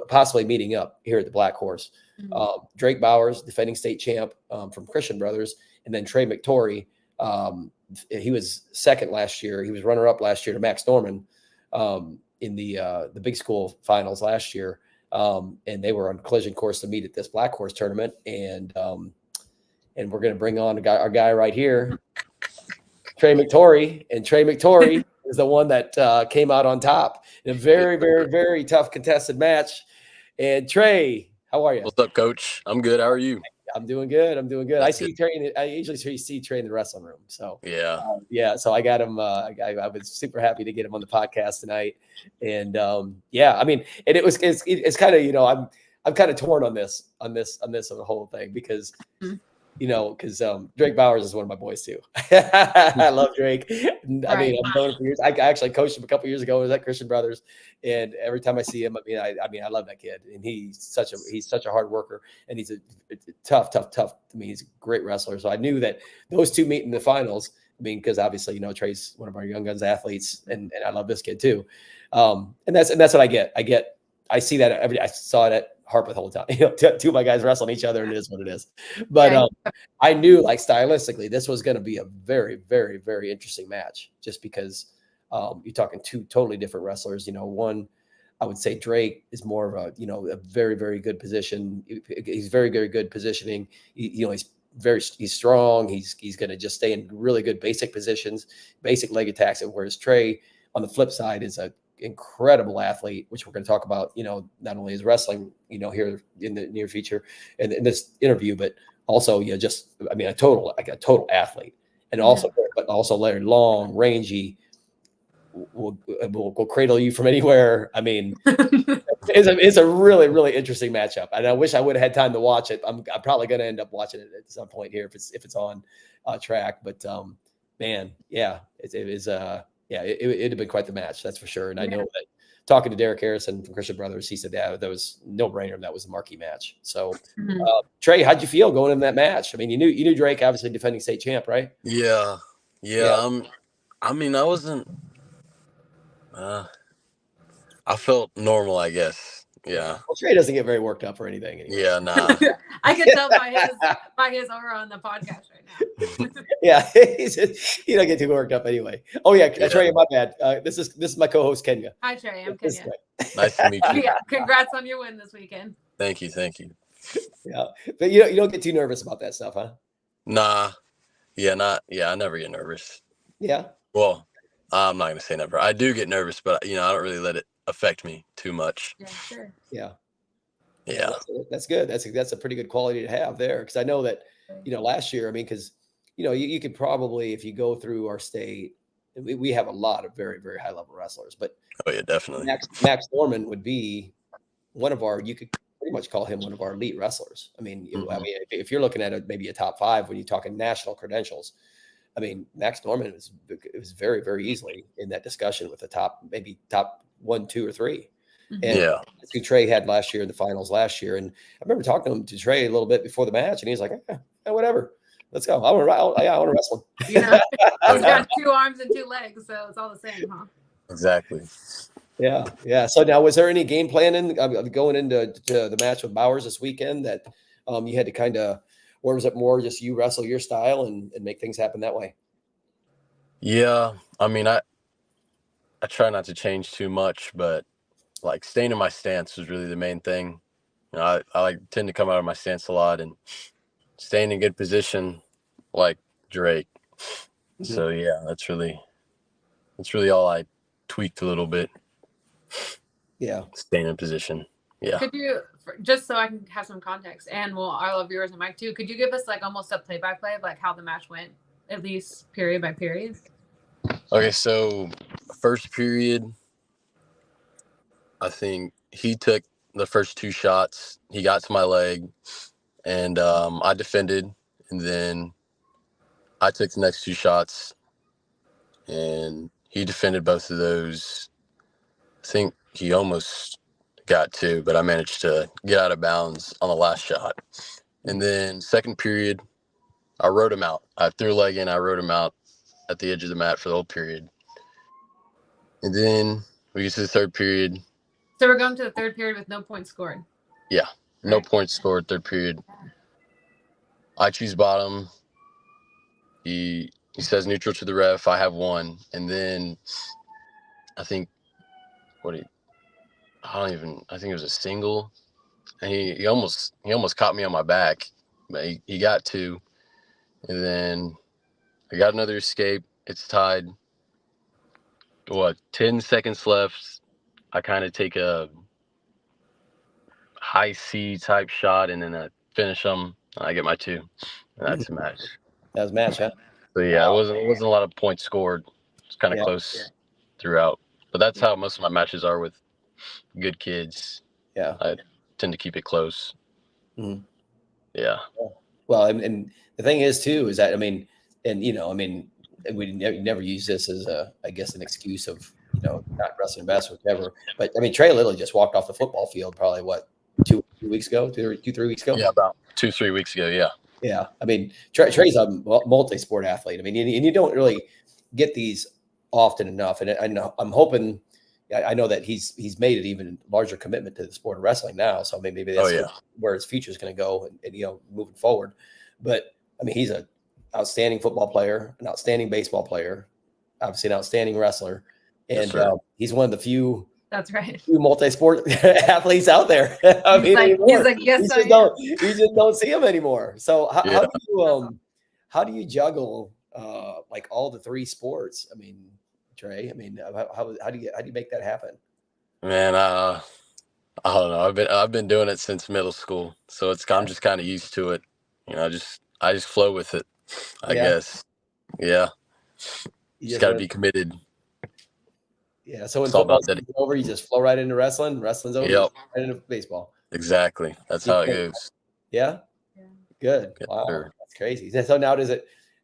possibly meeting up here at the Black Horse. Mm-hmm. Drake Bowers, defending state champ from Christian Brothers, and then Trey McTorry. He was second last year. He was runner-up last year to Max Norman in the big school finals last year. And they were on collision course to meet at this Black Horse tournament. And we're going to bring on our guy right here, Trey McTorry. And Trey McTorry is the one that came out on top in a very, very, very tough contested match. And Trey, how are you? What's up, Coach? I'm good. How are you? I'm doing good. I'm doing good. That's I usually see Trey in the wrestling room. So yeah. So I got him. I was super happy to get him on the podcast tonight. And I mean, and it's kind of, I'm kind of torn on this on the whole thing because Drake Bowers is one of my boys too. I love Drake. I mean, I've known him for years. I actually coached him a couple years ago. I was at Christian Brothers, and every time I see him, I love that kid, and he's such a hard worker, and he's a tough. I mean, he's a great wrestler. So I knew that those two meet in the finals. I mean, because obviously, Trey's one of our young guns athletes, and I love this kid too. And that's what I get. I see that I saw it at Harp the whole time. Two of my guys wrestling each other, and it is what it is. But I knew, like, stylistically, this was going to be a very, very, very interesting match, just because you're talking two totally different wrestlers. One, I would say Drake is more of a very, very good position. He's very, very good positioning. He's strong. He's going to just stay in really good basic positions, basic leg attacks. And whereas Trey, on the flip side, is a incredible athlete, which we're going to talk about, not only his wrestling, here in the near future and in this interview, but also, a total athlete, and also later long, rangy, will cradle you from anywhere. I mean, it's a really, really interesting matchup, and I wish I would have had time to watch it. I'm probably going to end up watching it at some point here if it's on track. But man, it'd have been quite the match, that's for sure. And I know that talking to Derek Harrison from Christian Brothers, he said that was no brainer. That was a marquee match. So, Trey, how'd you feel going in that match? I mean, you knew Drake, obviously defending state champ, right? Yeah. I mean, I wasn't. I felt normal, I guess. Yeah. Well, Trey doesn't get very worked up or anything anymore. Yeah, nah. I can tell by his aura on the podcast right now. Yeah, he don't get too worked up anyway. Oh yeah, Trey, my bad. This is my co-host Kenya. Hi Trey, I'm Kenya. Nice to meet you. Yeah, congrats on your win this weekend. Thank you. Yeah, but you don't get too nervous about that stuff, huh? Nah. I never get nervous. Yeah. Well, I'm not gonna say never. I do get nervous, but I don't really let it affect me too much. Yeah, sure. Yeah. That's good. That's a pretty good quality to have there, because I know that last year, I mean, because you could probably, if you go through our state, we have a lot of very, very high level wrestlers, but oh yeah, definitely. Max Norman would be one of our, you could pretty much call him one of our elite wrestlers. I mean, if you're looking at maybe a top 5 when you're talking national credentials, I mean, Max Norman was very, very easily in that discussion with the top 1, 2, or 3. And that's who Trey had last year in the finals last year. And I remember talking to Trey a little bit before the match, and he's like, whatever, let's go. I want to wrestle him. He's got 2 arms and 2 legs, so it's all the same, huh? Exactly. Yeah. So now, was there any game planning going into the match with Bowers this weekend that you had to kind of, or was it more just you wrestle your style and make things happen that way? Yeah, I mean, I try not to change too much, but like staying in my stance was really the main thing. I tend to come out of my stance a lot and staying in good position, like Drake. Mm-hmm. So yeah, that's really all I tweaked a little bit. Yeah, staying in position. Yeah. Could you, just so I can have some context, and all of viewers and Mike too, could you give us like almost a play-by-play of like how the match went, at least period by period? Okay, so first period, I think he took the first 2 shots. He got to my leg, and I defended, and then I took the next 2 shots, and he defended both of those. I think he almost got 2, but I managed to get out of bounds on the last shot. And then second period, I rode him out. I threw a leg in, I rode him out at the edge of the mat for the whole period. And then we get to the third period. So we're going to the third period with no points scored. Yeah, no points scored third period. I choose bottom. He says neutral to the ref. I have 1. And then I think I think it was a single. And he almost caught me on my back, but he got 2. And then I got another escape. It's tied. 10 seconds left. I kind of take a high C type shot, and then I finish them. I get my 2, and that's a match. That was a match, huh? So yeah, it wasn't a lot of points scored. It's kind of close throughout, but that's how most of my matches are with good kids. Yeah, I tend to keep it close. Mhm. Yeah. Well, and the thing is too is that we never use this as I guess an excuse of not wrestling best or whatever. But I mean, Trey literally just walked off the football field probably 2 weeks ago, 3 weeks ago. Yeah, about 2-3 weeks ago. Yeah. Yeah, I mean, Trey's a multi-sport athlete. I mean, and you don't really get these often enough. And I'm hoping, I know that he's made an even larger commitment to the sport of wrestling now. So maybe that's where his future is going to go, and moving forward. But I mean, he's an outstanding football player, an outstanding baseball player, obviously an outstanding wrestler, and he's one of the few. That's right. Few multi-sport athletes out there. He's like, yes, you just don't see them anymore. So how do you juggle like all the 3 sports? I mean, Trey, how do you make that happen? Man, I don't know. I've been doing it since middle school, so I'm just kind of used to it. I just flow with it, I guess. Yeah. You just got to be committed. Yeah, so when football's over, you just flow right into wrestling. Wrestling's over, right into baseball. Exactly. That's how it goes. Yeah? Good. Wow, that's crazy. So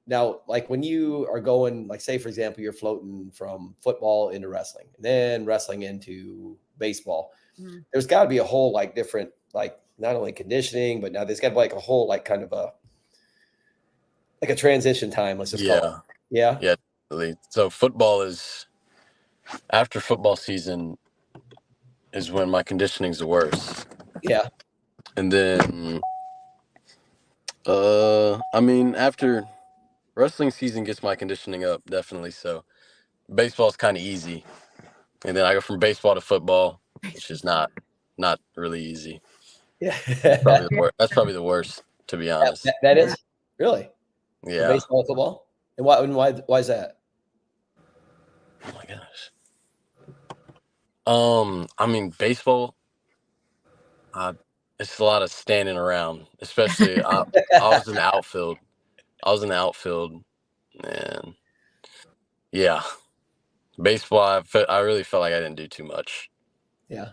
now like when you are going, like say, for example, you're floating from football into wrestling, and then wrestling into baseball, there's got to be a whole like different, like not only conditioning, but now there's got to be like a whole like kind of a transition time, let's just call it. Yeah? Yeah. So after football season is when my conditioning's the worst. Yeah. And then, after wrestling season gets my conditioning up, definitely. So baseball's kind of easy. And then I go from baseball to football, which is not really easy. Yeah. That's probably the worst, to be honest. That is? Really? Yeah. For baseball and football? And why is that? Oh my gosh. Baseball, it's a lot of standing around, especially I was in the outfield. And yeah, baseball, I really felt like I didn't do too much. Yeah.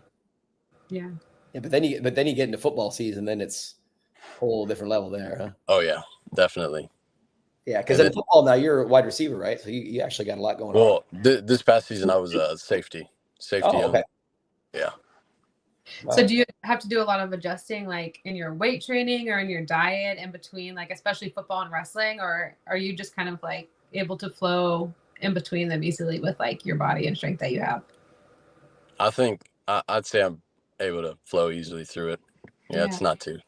Yeah. Yeah, but then you get into football season, then it's a whole different level there, huh? Oh yeah, definitely. Yeah, because in football now you're a wide receiver, right? So you actually got a lot going on. Well, this past season I was a safety. Oh, okay. Yeah. Wow. So do you have to do a lot of adjusting, like in your weight training or in your diet in between, like especially football and wrestling, or are you just kind of like able to flow in between them easily with like your body and strength that you have? I think I'd say I'm able to flow easily through it. Yeah, it's not too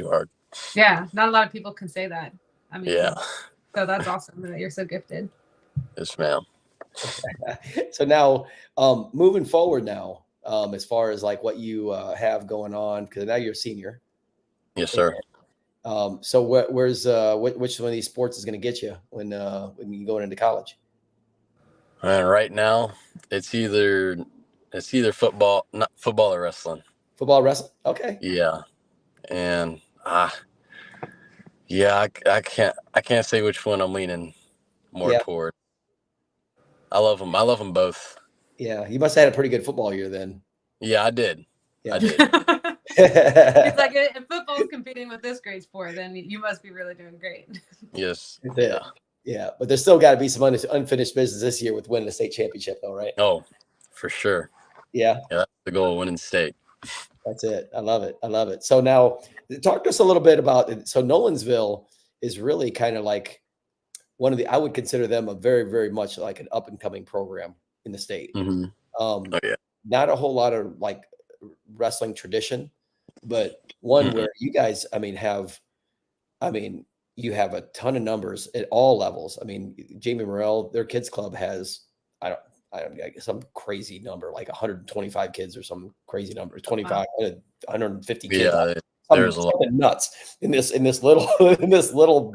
hard. Yeah, not a lot of people can say that. I mean, yeah. So that's awesome that you're so gifted. Yes, ma'am. So now, moving forward now, as far as like what you have going on, because now you're a senior. Yes, sir. And, so where's which one of these sports is going to get you when you're going into college? And right now, it's either football or wrestling. Football, wrestling. Okay. Yeah, and I can't say which one I'm leaning more toward. I love them both. Yeah, you must have had a pretty good football year then. Yeah, I did. Yeah. I did. It's like if football's competing with this great sport, then you must be really doing great. Yes. Yeah, but there's still got to be some unfinished business this year with winning the state championship, though, right? Oh, for sure. Yeah. Yeah, that's the goal, winning state. That's it. I love it. So now, talk to us a little bit about it. So Nolensville is really kind of like I would consider them a very, very much like an up and coming program in the state. Mm-hmm. Not a whole lot of like wrestling tradition, but one where you guys, you have a ton of numbers at all levels. I mean, Jamie Morrell, their kids club has, I guess some crazy number, like 125 kids or some crazy number, 25, 150 kids. Yeah, there's something nuts in this little in this little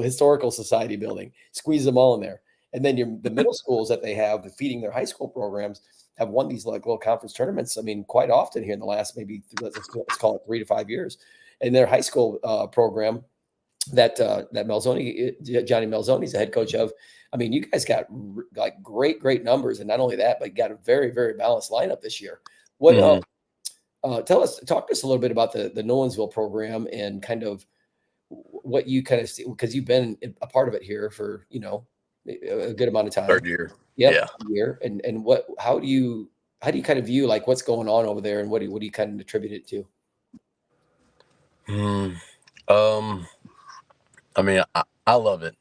historical society building. Squeeze them all in there. And then the middle schools that they have feeding their high school programs have won these like little conference tournaments. I mean, quite often here in the last maybe let's call it 3 to 5 years. And their high school program that Johnny Melzoni's the head coach of. I mean, you guys got like great numbers, and not only that, but got a very balanced lineup this year. What talk to us a little bit about the Nolensville program and kind of what you kind of see, because you've been a part of it here for a good amount of time. 3rd year. Yep, Yeah. Year. And how do you kind of view like what's going on over there, and what do you kind of attribute it to? I mean, I love it.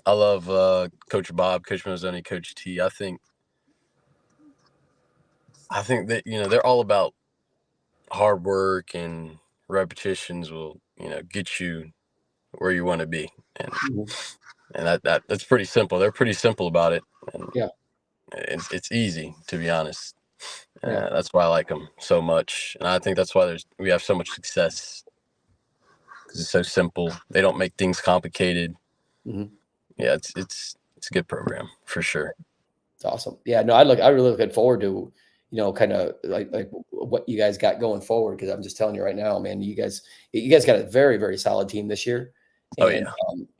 I love Coach Bob, Coach Mazzoni, Coach T. I think that they're all about hard work, and repetitions will get you where you want to be, and that's pretty simple. They're pretty simple about it, and it's easy, to be honest. That's why I like them so much, and I think that's why we have so much success, because it's so simple. They don't make things complicated. Yeah, it's a good program for sure. It's awesome. Yeah, no, I really looking forward to kind of like what you guys got going forward, because I'm just telling you right now, man, you guys got a very solid team this year. And,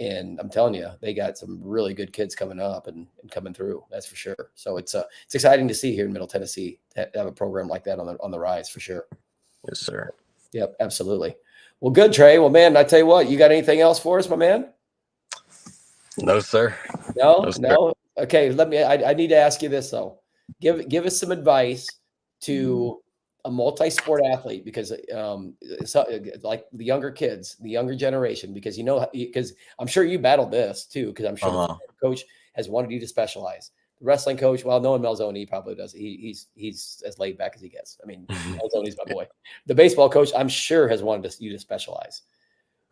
and I'm telling you, they got some really good kids coming up and coming through. That's for sure. So it's exciting to see here in Middle Tennessee to have a program like that on the rise, for sure. Yes, sir. Yep, absolutely. Well, good, Trey. Well, man, I tell you what, you got anything else for us, my man? No, sir. No. Okay, I need to ask you this though. Give us some advice to a multi-sport athlete, because like the younger kids, the younger generation, because I'm sure you battled this too, because I'm sure the coach has wanted you to specialize. The wrestling coach, well, knowing Melzoni, he probably does. He's as laid back as he gets. I mean, Melzoni's my boy. The baseball coach, I'm sure, has wanted you to specialize.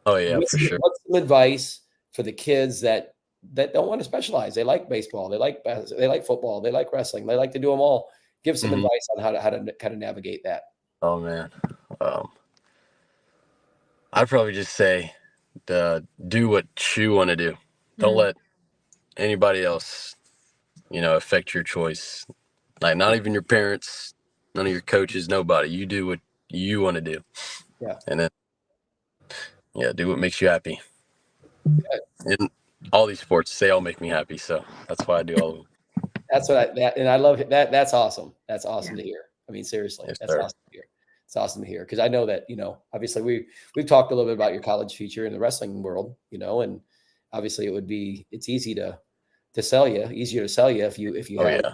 Oh yeah, for sure. What's some advice for the kids that don't want to specialize? They like baseball, they like football, they like wrestling, they like to do them all. Give some advice on how to kind of navigate that. Oh man, I'd probably just say, do what you want to do. Don't let anybody else, affect your choice. Like, not even your parents, none of your coaches, nobody. You do what you want to do. Yeah. And then, do what makes you happy. In all these sports, they all make me happy, so that's why I do all of them. That's and I love that. That's awesome. That's awesome to hear. I mean, seriously, yes, that's sir. Awesome to hear. It's awesome to hear, because I know that obviously we've talked a little bit about your college future in the wrestling world, and obviously it's easier to sell you if you have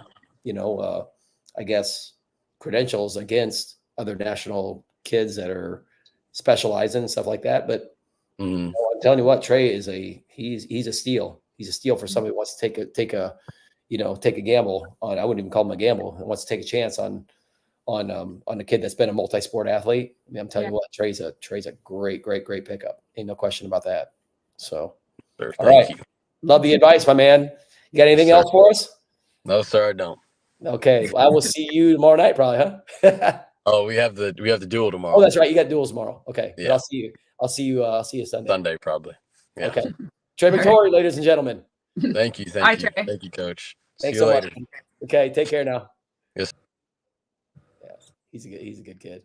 I guess credentials against other national kids that are specializing and stuff like that. But I'm telling you what, Trey is he's a steal. He's a steal for somebody who wants to take a gamble on. I wouldn't even call him a gamble. Who wants to take a chance on a kid that's been a multi-sport athlete. I mean, I'm telling you what, Trey's a great pickup. Ain't no question about that. So, Sir, all right. you. Love the advice, my man. You got anything else for us? No, sir, I don't. Okay. Well, I will see you tomorrow night, probably, huh? Oh, we have the duel tomorrow. Oh, that's right. You got duels tomorrow. Okay. Yeah. But I'll see you Sunday. Sunday, probably. Yeah. Okay. Trey McTorry, ladies and gentlemen. Thank you. Bye, Trey. Thank you, Coach. Thanks see you so later. much. Okay. Take care now. Yes. Yeah. He's a good kid.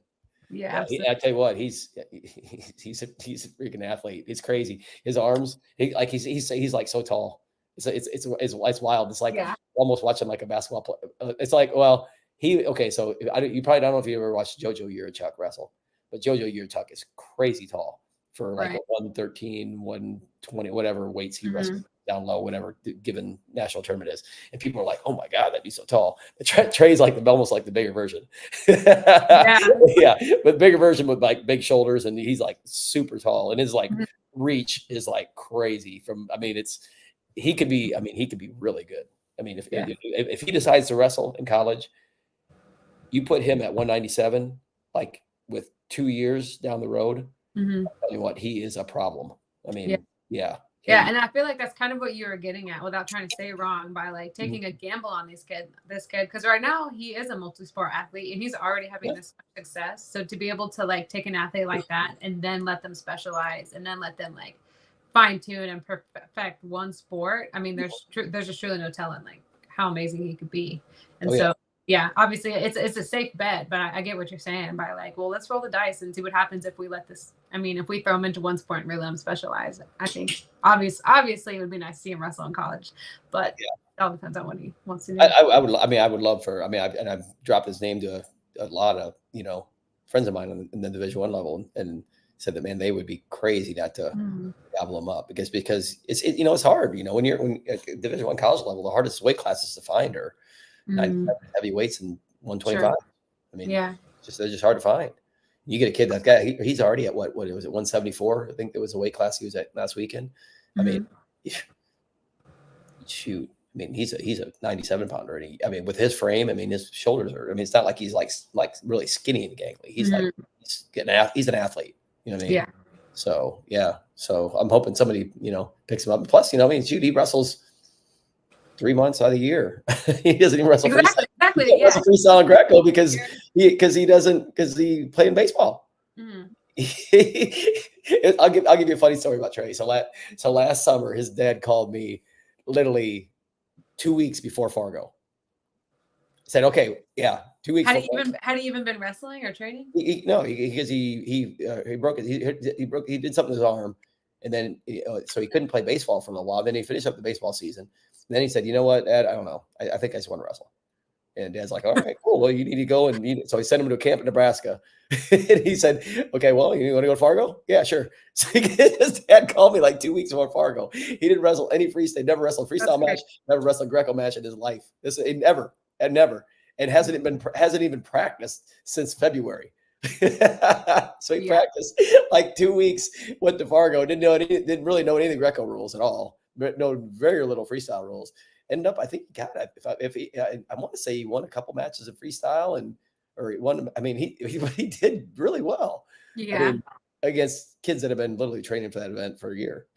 Yeah. I tell you what, he's a freaking athlete. It's crazy. His arms, he's like so tall. It's wild. It's like almost watching like a basketball player. It's like, well, so you probably don't know if you ever watched JoJo Yurichuk wrestle, but JoJo Yurichuk is crazy tall for like a 113, 120, whatever weights he wrestles down low, whatever given national tournament is. And people are like, oh my God, that'd be so tall. But Trey's like almost like the bigger version. Yeah. But bigger version with like big shoulders, and he's like super tall, and his like reach is like crazy he could be really good. I mean, if he decides to wrestle in college, you put him at 197, like with 2 years down the road, I'll tell you what, he is a problem. I mean, yeah. And I feel like that's kind of what you were getting at, without trying to say wrong, by like taking a gamble on this kid, because right now he is a multi-sport athlete and he's already having this success. So to be able to like take an athlete like that and then let them specialize and then let them like fine tune and perfect one sport, I mean, there's just truly no telling like how amazing he could be. And so yeah, obviously it's a safe bet, but I get what you're saying by like, well, let's roll the dice and see what happens if we let this. I mean, if we throw him into one sport and really let him specialize, I think obviously it would be nice to see him wrestle in college, but it all depends on what he wants to do. I would love for. I've dropped his name to a lot of friends of mine in the Division I level, and said that, man, they would be crazy not to gobble him up because it's hard. When you're Division I college level, the hardest weight classes to find are heavyweights and 125. Sure. I mean, they're just hard to find. You get a kid that guy, he's already at what was it, 174? I think there was a weight class he was at last weekend. I mean, shoot. I mean, he's a 97 pounder, and he, with his frame, his shoulders are. It's not like he's like really skinny and gangly. He's like he's an athlete. You know what I mean? Yeah. So So I'm hoping somebody picks him up. Plus, shoot, he wrestles 3 months out of the year. He doesn't even wrestle freestyle. Exactly. He wrestle freestyle and Greco because he played in baseball. I'll give you a funny story about Trey. So last summer, his dad called me literally 2 weeks before Fargo. Said, okay, 2 weeks. Had he even been wrestling or training? Because he broke it. He did something to his arm, and then so he couldn't play baseball for a little while. Then he finished up the baseball season. And then he said, "You know what, Dad? I don't know. I think I just want to wrestle." And Dad's like, "All right, cool. Well, you need to go so he sent him to a camp in Nebraska. And he said, "Okay, well, you want to go to Fargo? Yeah, sure." So his dad called me like 2 weeks before Fargo. He didn't wrestle any freestyle. Never wrestled a freestyle match. Never wrestled a Greco match in his life. Never, and hasn't even practiced since February. So he practiced like 2 weeks. Went to Fargo. Didn't really know any of the Greco rules at all. But know very little freestyle rules. Ended up, I think he got it. I want to say he won a couple matches of freestyle or he won. He did really well. Yeah. Against kids that have been literally training for that event for a year.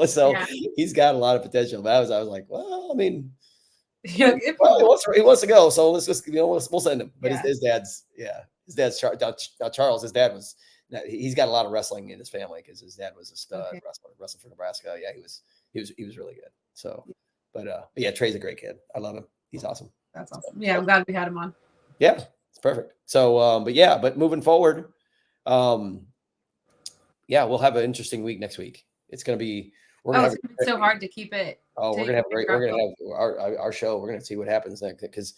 So he's got a lot of potential. But I was like, well, he wants to go. So let's just, we'll send him. But his dad's Charles. His dad was. He's got a lot of wrestling in his family because his dad was a stud wrestler, wrestled for Nebraska. Yeah, he was really good. So, but Trey's a great kid. I love him. He's awesome. That's awesome. Yeah, I'm glad we had him on. Yeah, it's perfect. So, but moving forward, we'll have an interesting week next week. It's going to be. It's so hard to keep it. Oh, we're gonna have our show. We're gonna see what happens next because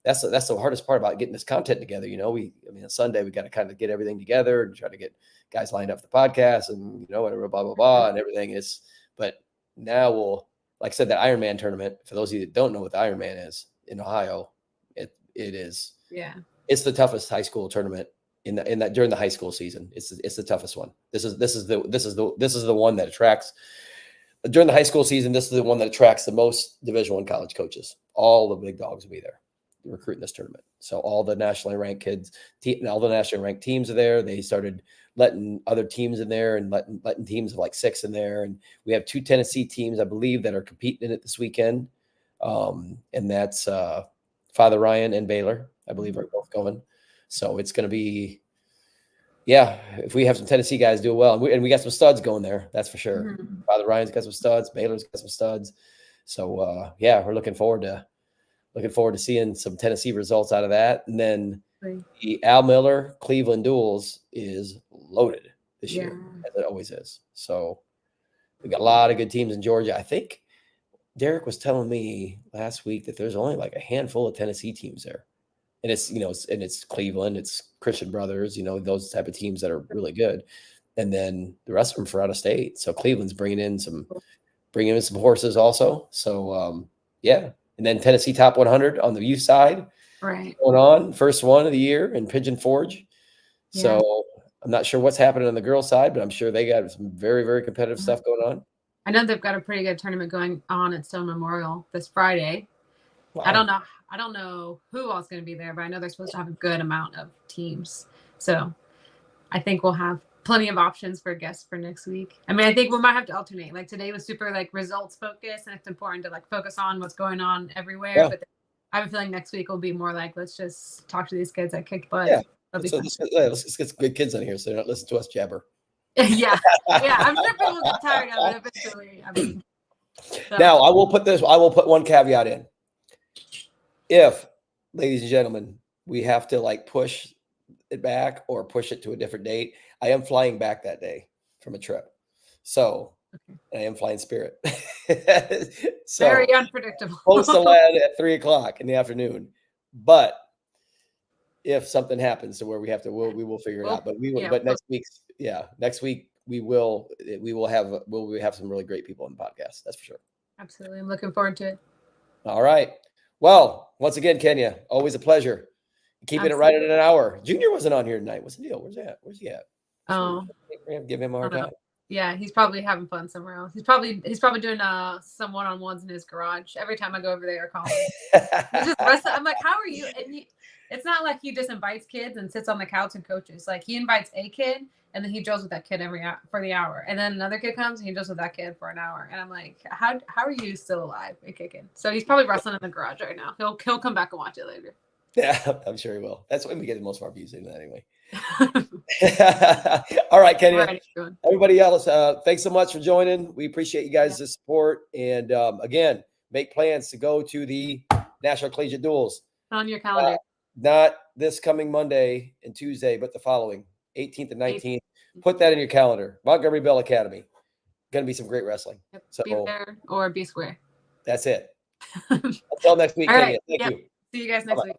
that's the hardest part about getting this content together. On Sunday we got to kind of get everything together and try to get guys lined up for the podcast and whatever, blah blah blah, and everything is. But now like I said, that Ironman tournament. For those of you that don't know what the Ironman is in Ohio, it is. Yeah. It's the toughest high school tournament in that during the high school season. It's the toughest one. This is the one that attracts. During the high school season, this is the one that attracts the most Division I college coaches. All the big dogs will be there recruiting this tournament. So all the nationally ranked kids, all the nationally ranked teams are there. They started letting other teams in there and letting teams of like 6 in there. And we have 2 Tennessee teams, I believe, that are competing in it this weekend. And that's Father Ryan and Baylor, I believe, are both going. So it's going to be, if we have some Tennessee guys do well, and we got some studs going there, that's for sure. Father Ryan's got some studs, Baylor's got some studs. So we're looking forward to seeing some Tennessee results out of that. And then the Al Miller Cleveland duels is loaded this year, as it always is. So we got a lot of good teams in Georgia. I think Derek was telling me last week that there's only like a handful of Tennessee teams there. And it's, it's Cleveland, it's Christian Brothers, those type of teams that are really good. And then the rest of them for out of state. So Cleveland's bringing in some horses also. So, and then Tennessee Top 100 on the youth side, right? Going on, first one of the year in Pigeon Forge. So I'm not sure what's happening on the girls' side, but I'm sure they got some very, very competitive stuff going on. I know they've got a pretty good tournament going on at Stone Memorial this Friday. Wow. I don't know who all's going to be there, but I know they're supposed to have a good amount of teams. So I think we'll have plenty of options for guests for next week. I think we might have to alternate. Like today was super results focused, and it's important to focus on what's going on everywhere. Yeah. But I have a feeling next week will be more let's just talk to these kids that kick butt. Yeah. Let's get good kids on here so they don't listen to us jabber. Yeah. Yeah. I'm sure people get tired of it eventually. I mean, so. Now I will put one caveat in. If, ladies and gentlemen, we have to like push it back or push it to a different date, I am flying back that day from a trip. So I am flying Spirit. So very unpredictable. supposed to land at 3:00 in the afternoon. But if something happens to where we have to, we will figure it out. But but next week we will have some really great people on the podcast. That's for sure. Absolutely. I'm looking forward to it. All right. Well, once again, Kenya, always a pleasure. Keeping it right at an hour. Junior wasn't on here tonight. What's the deal? Where's he at? Oh, We're gonna give him a hard time. Yeah, he's probably having fun somewhere else. He's probably doing some one-on-ones in his garage. Every time I go over there, I call him. I'm like, how are you? And it's not like he just invites kids and sits on the couch and coaches. Like he invites a kid and then he drills with that kid for the hour, and then another kid comes and he drills with that kid for an hour. And I'm like, how are you still alive and kicking? So he's probably wrestling in the garage right now. He'll come back and watch it later. Yeah, I'm sure he will. That's when we get most of our views in that anyway. All right, Kenya. All right, everybody else, thanks so much for joining. We appreciate you guys' support. And again, make plans to go to the National Collegiate Duels. On your calendar. Not this coming Monday and Tuesday, but the following, 18th and 19th. Put that in your calendar. Montgomery Bell Academy. Going to be some great wrestling. Yep. So be there or be square. That's it. Until next week, Kenya. Thank you. See you guys next week.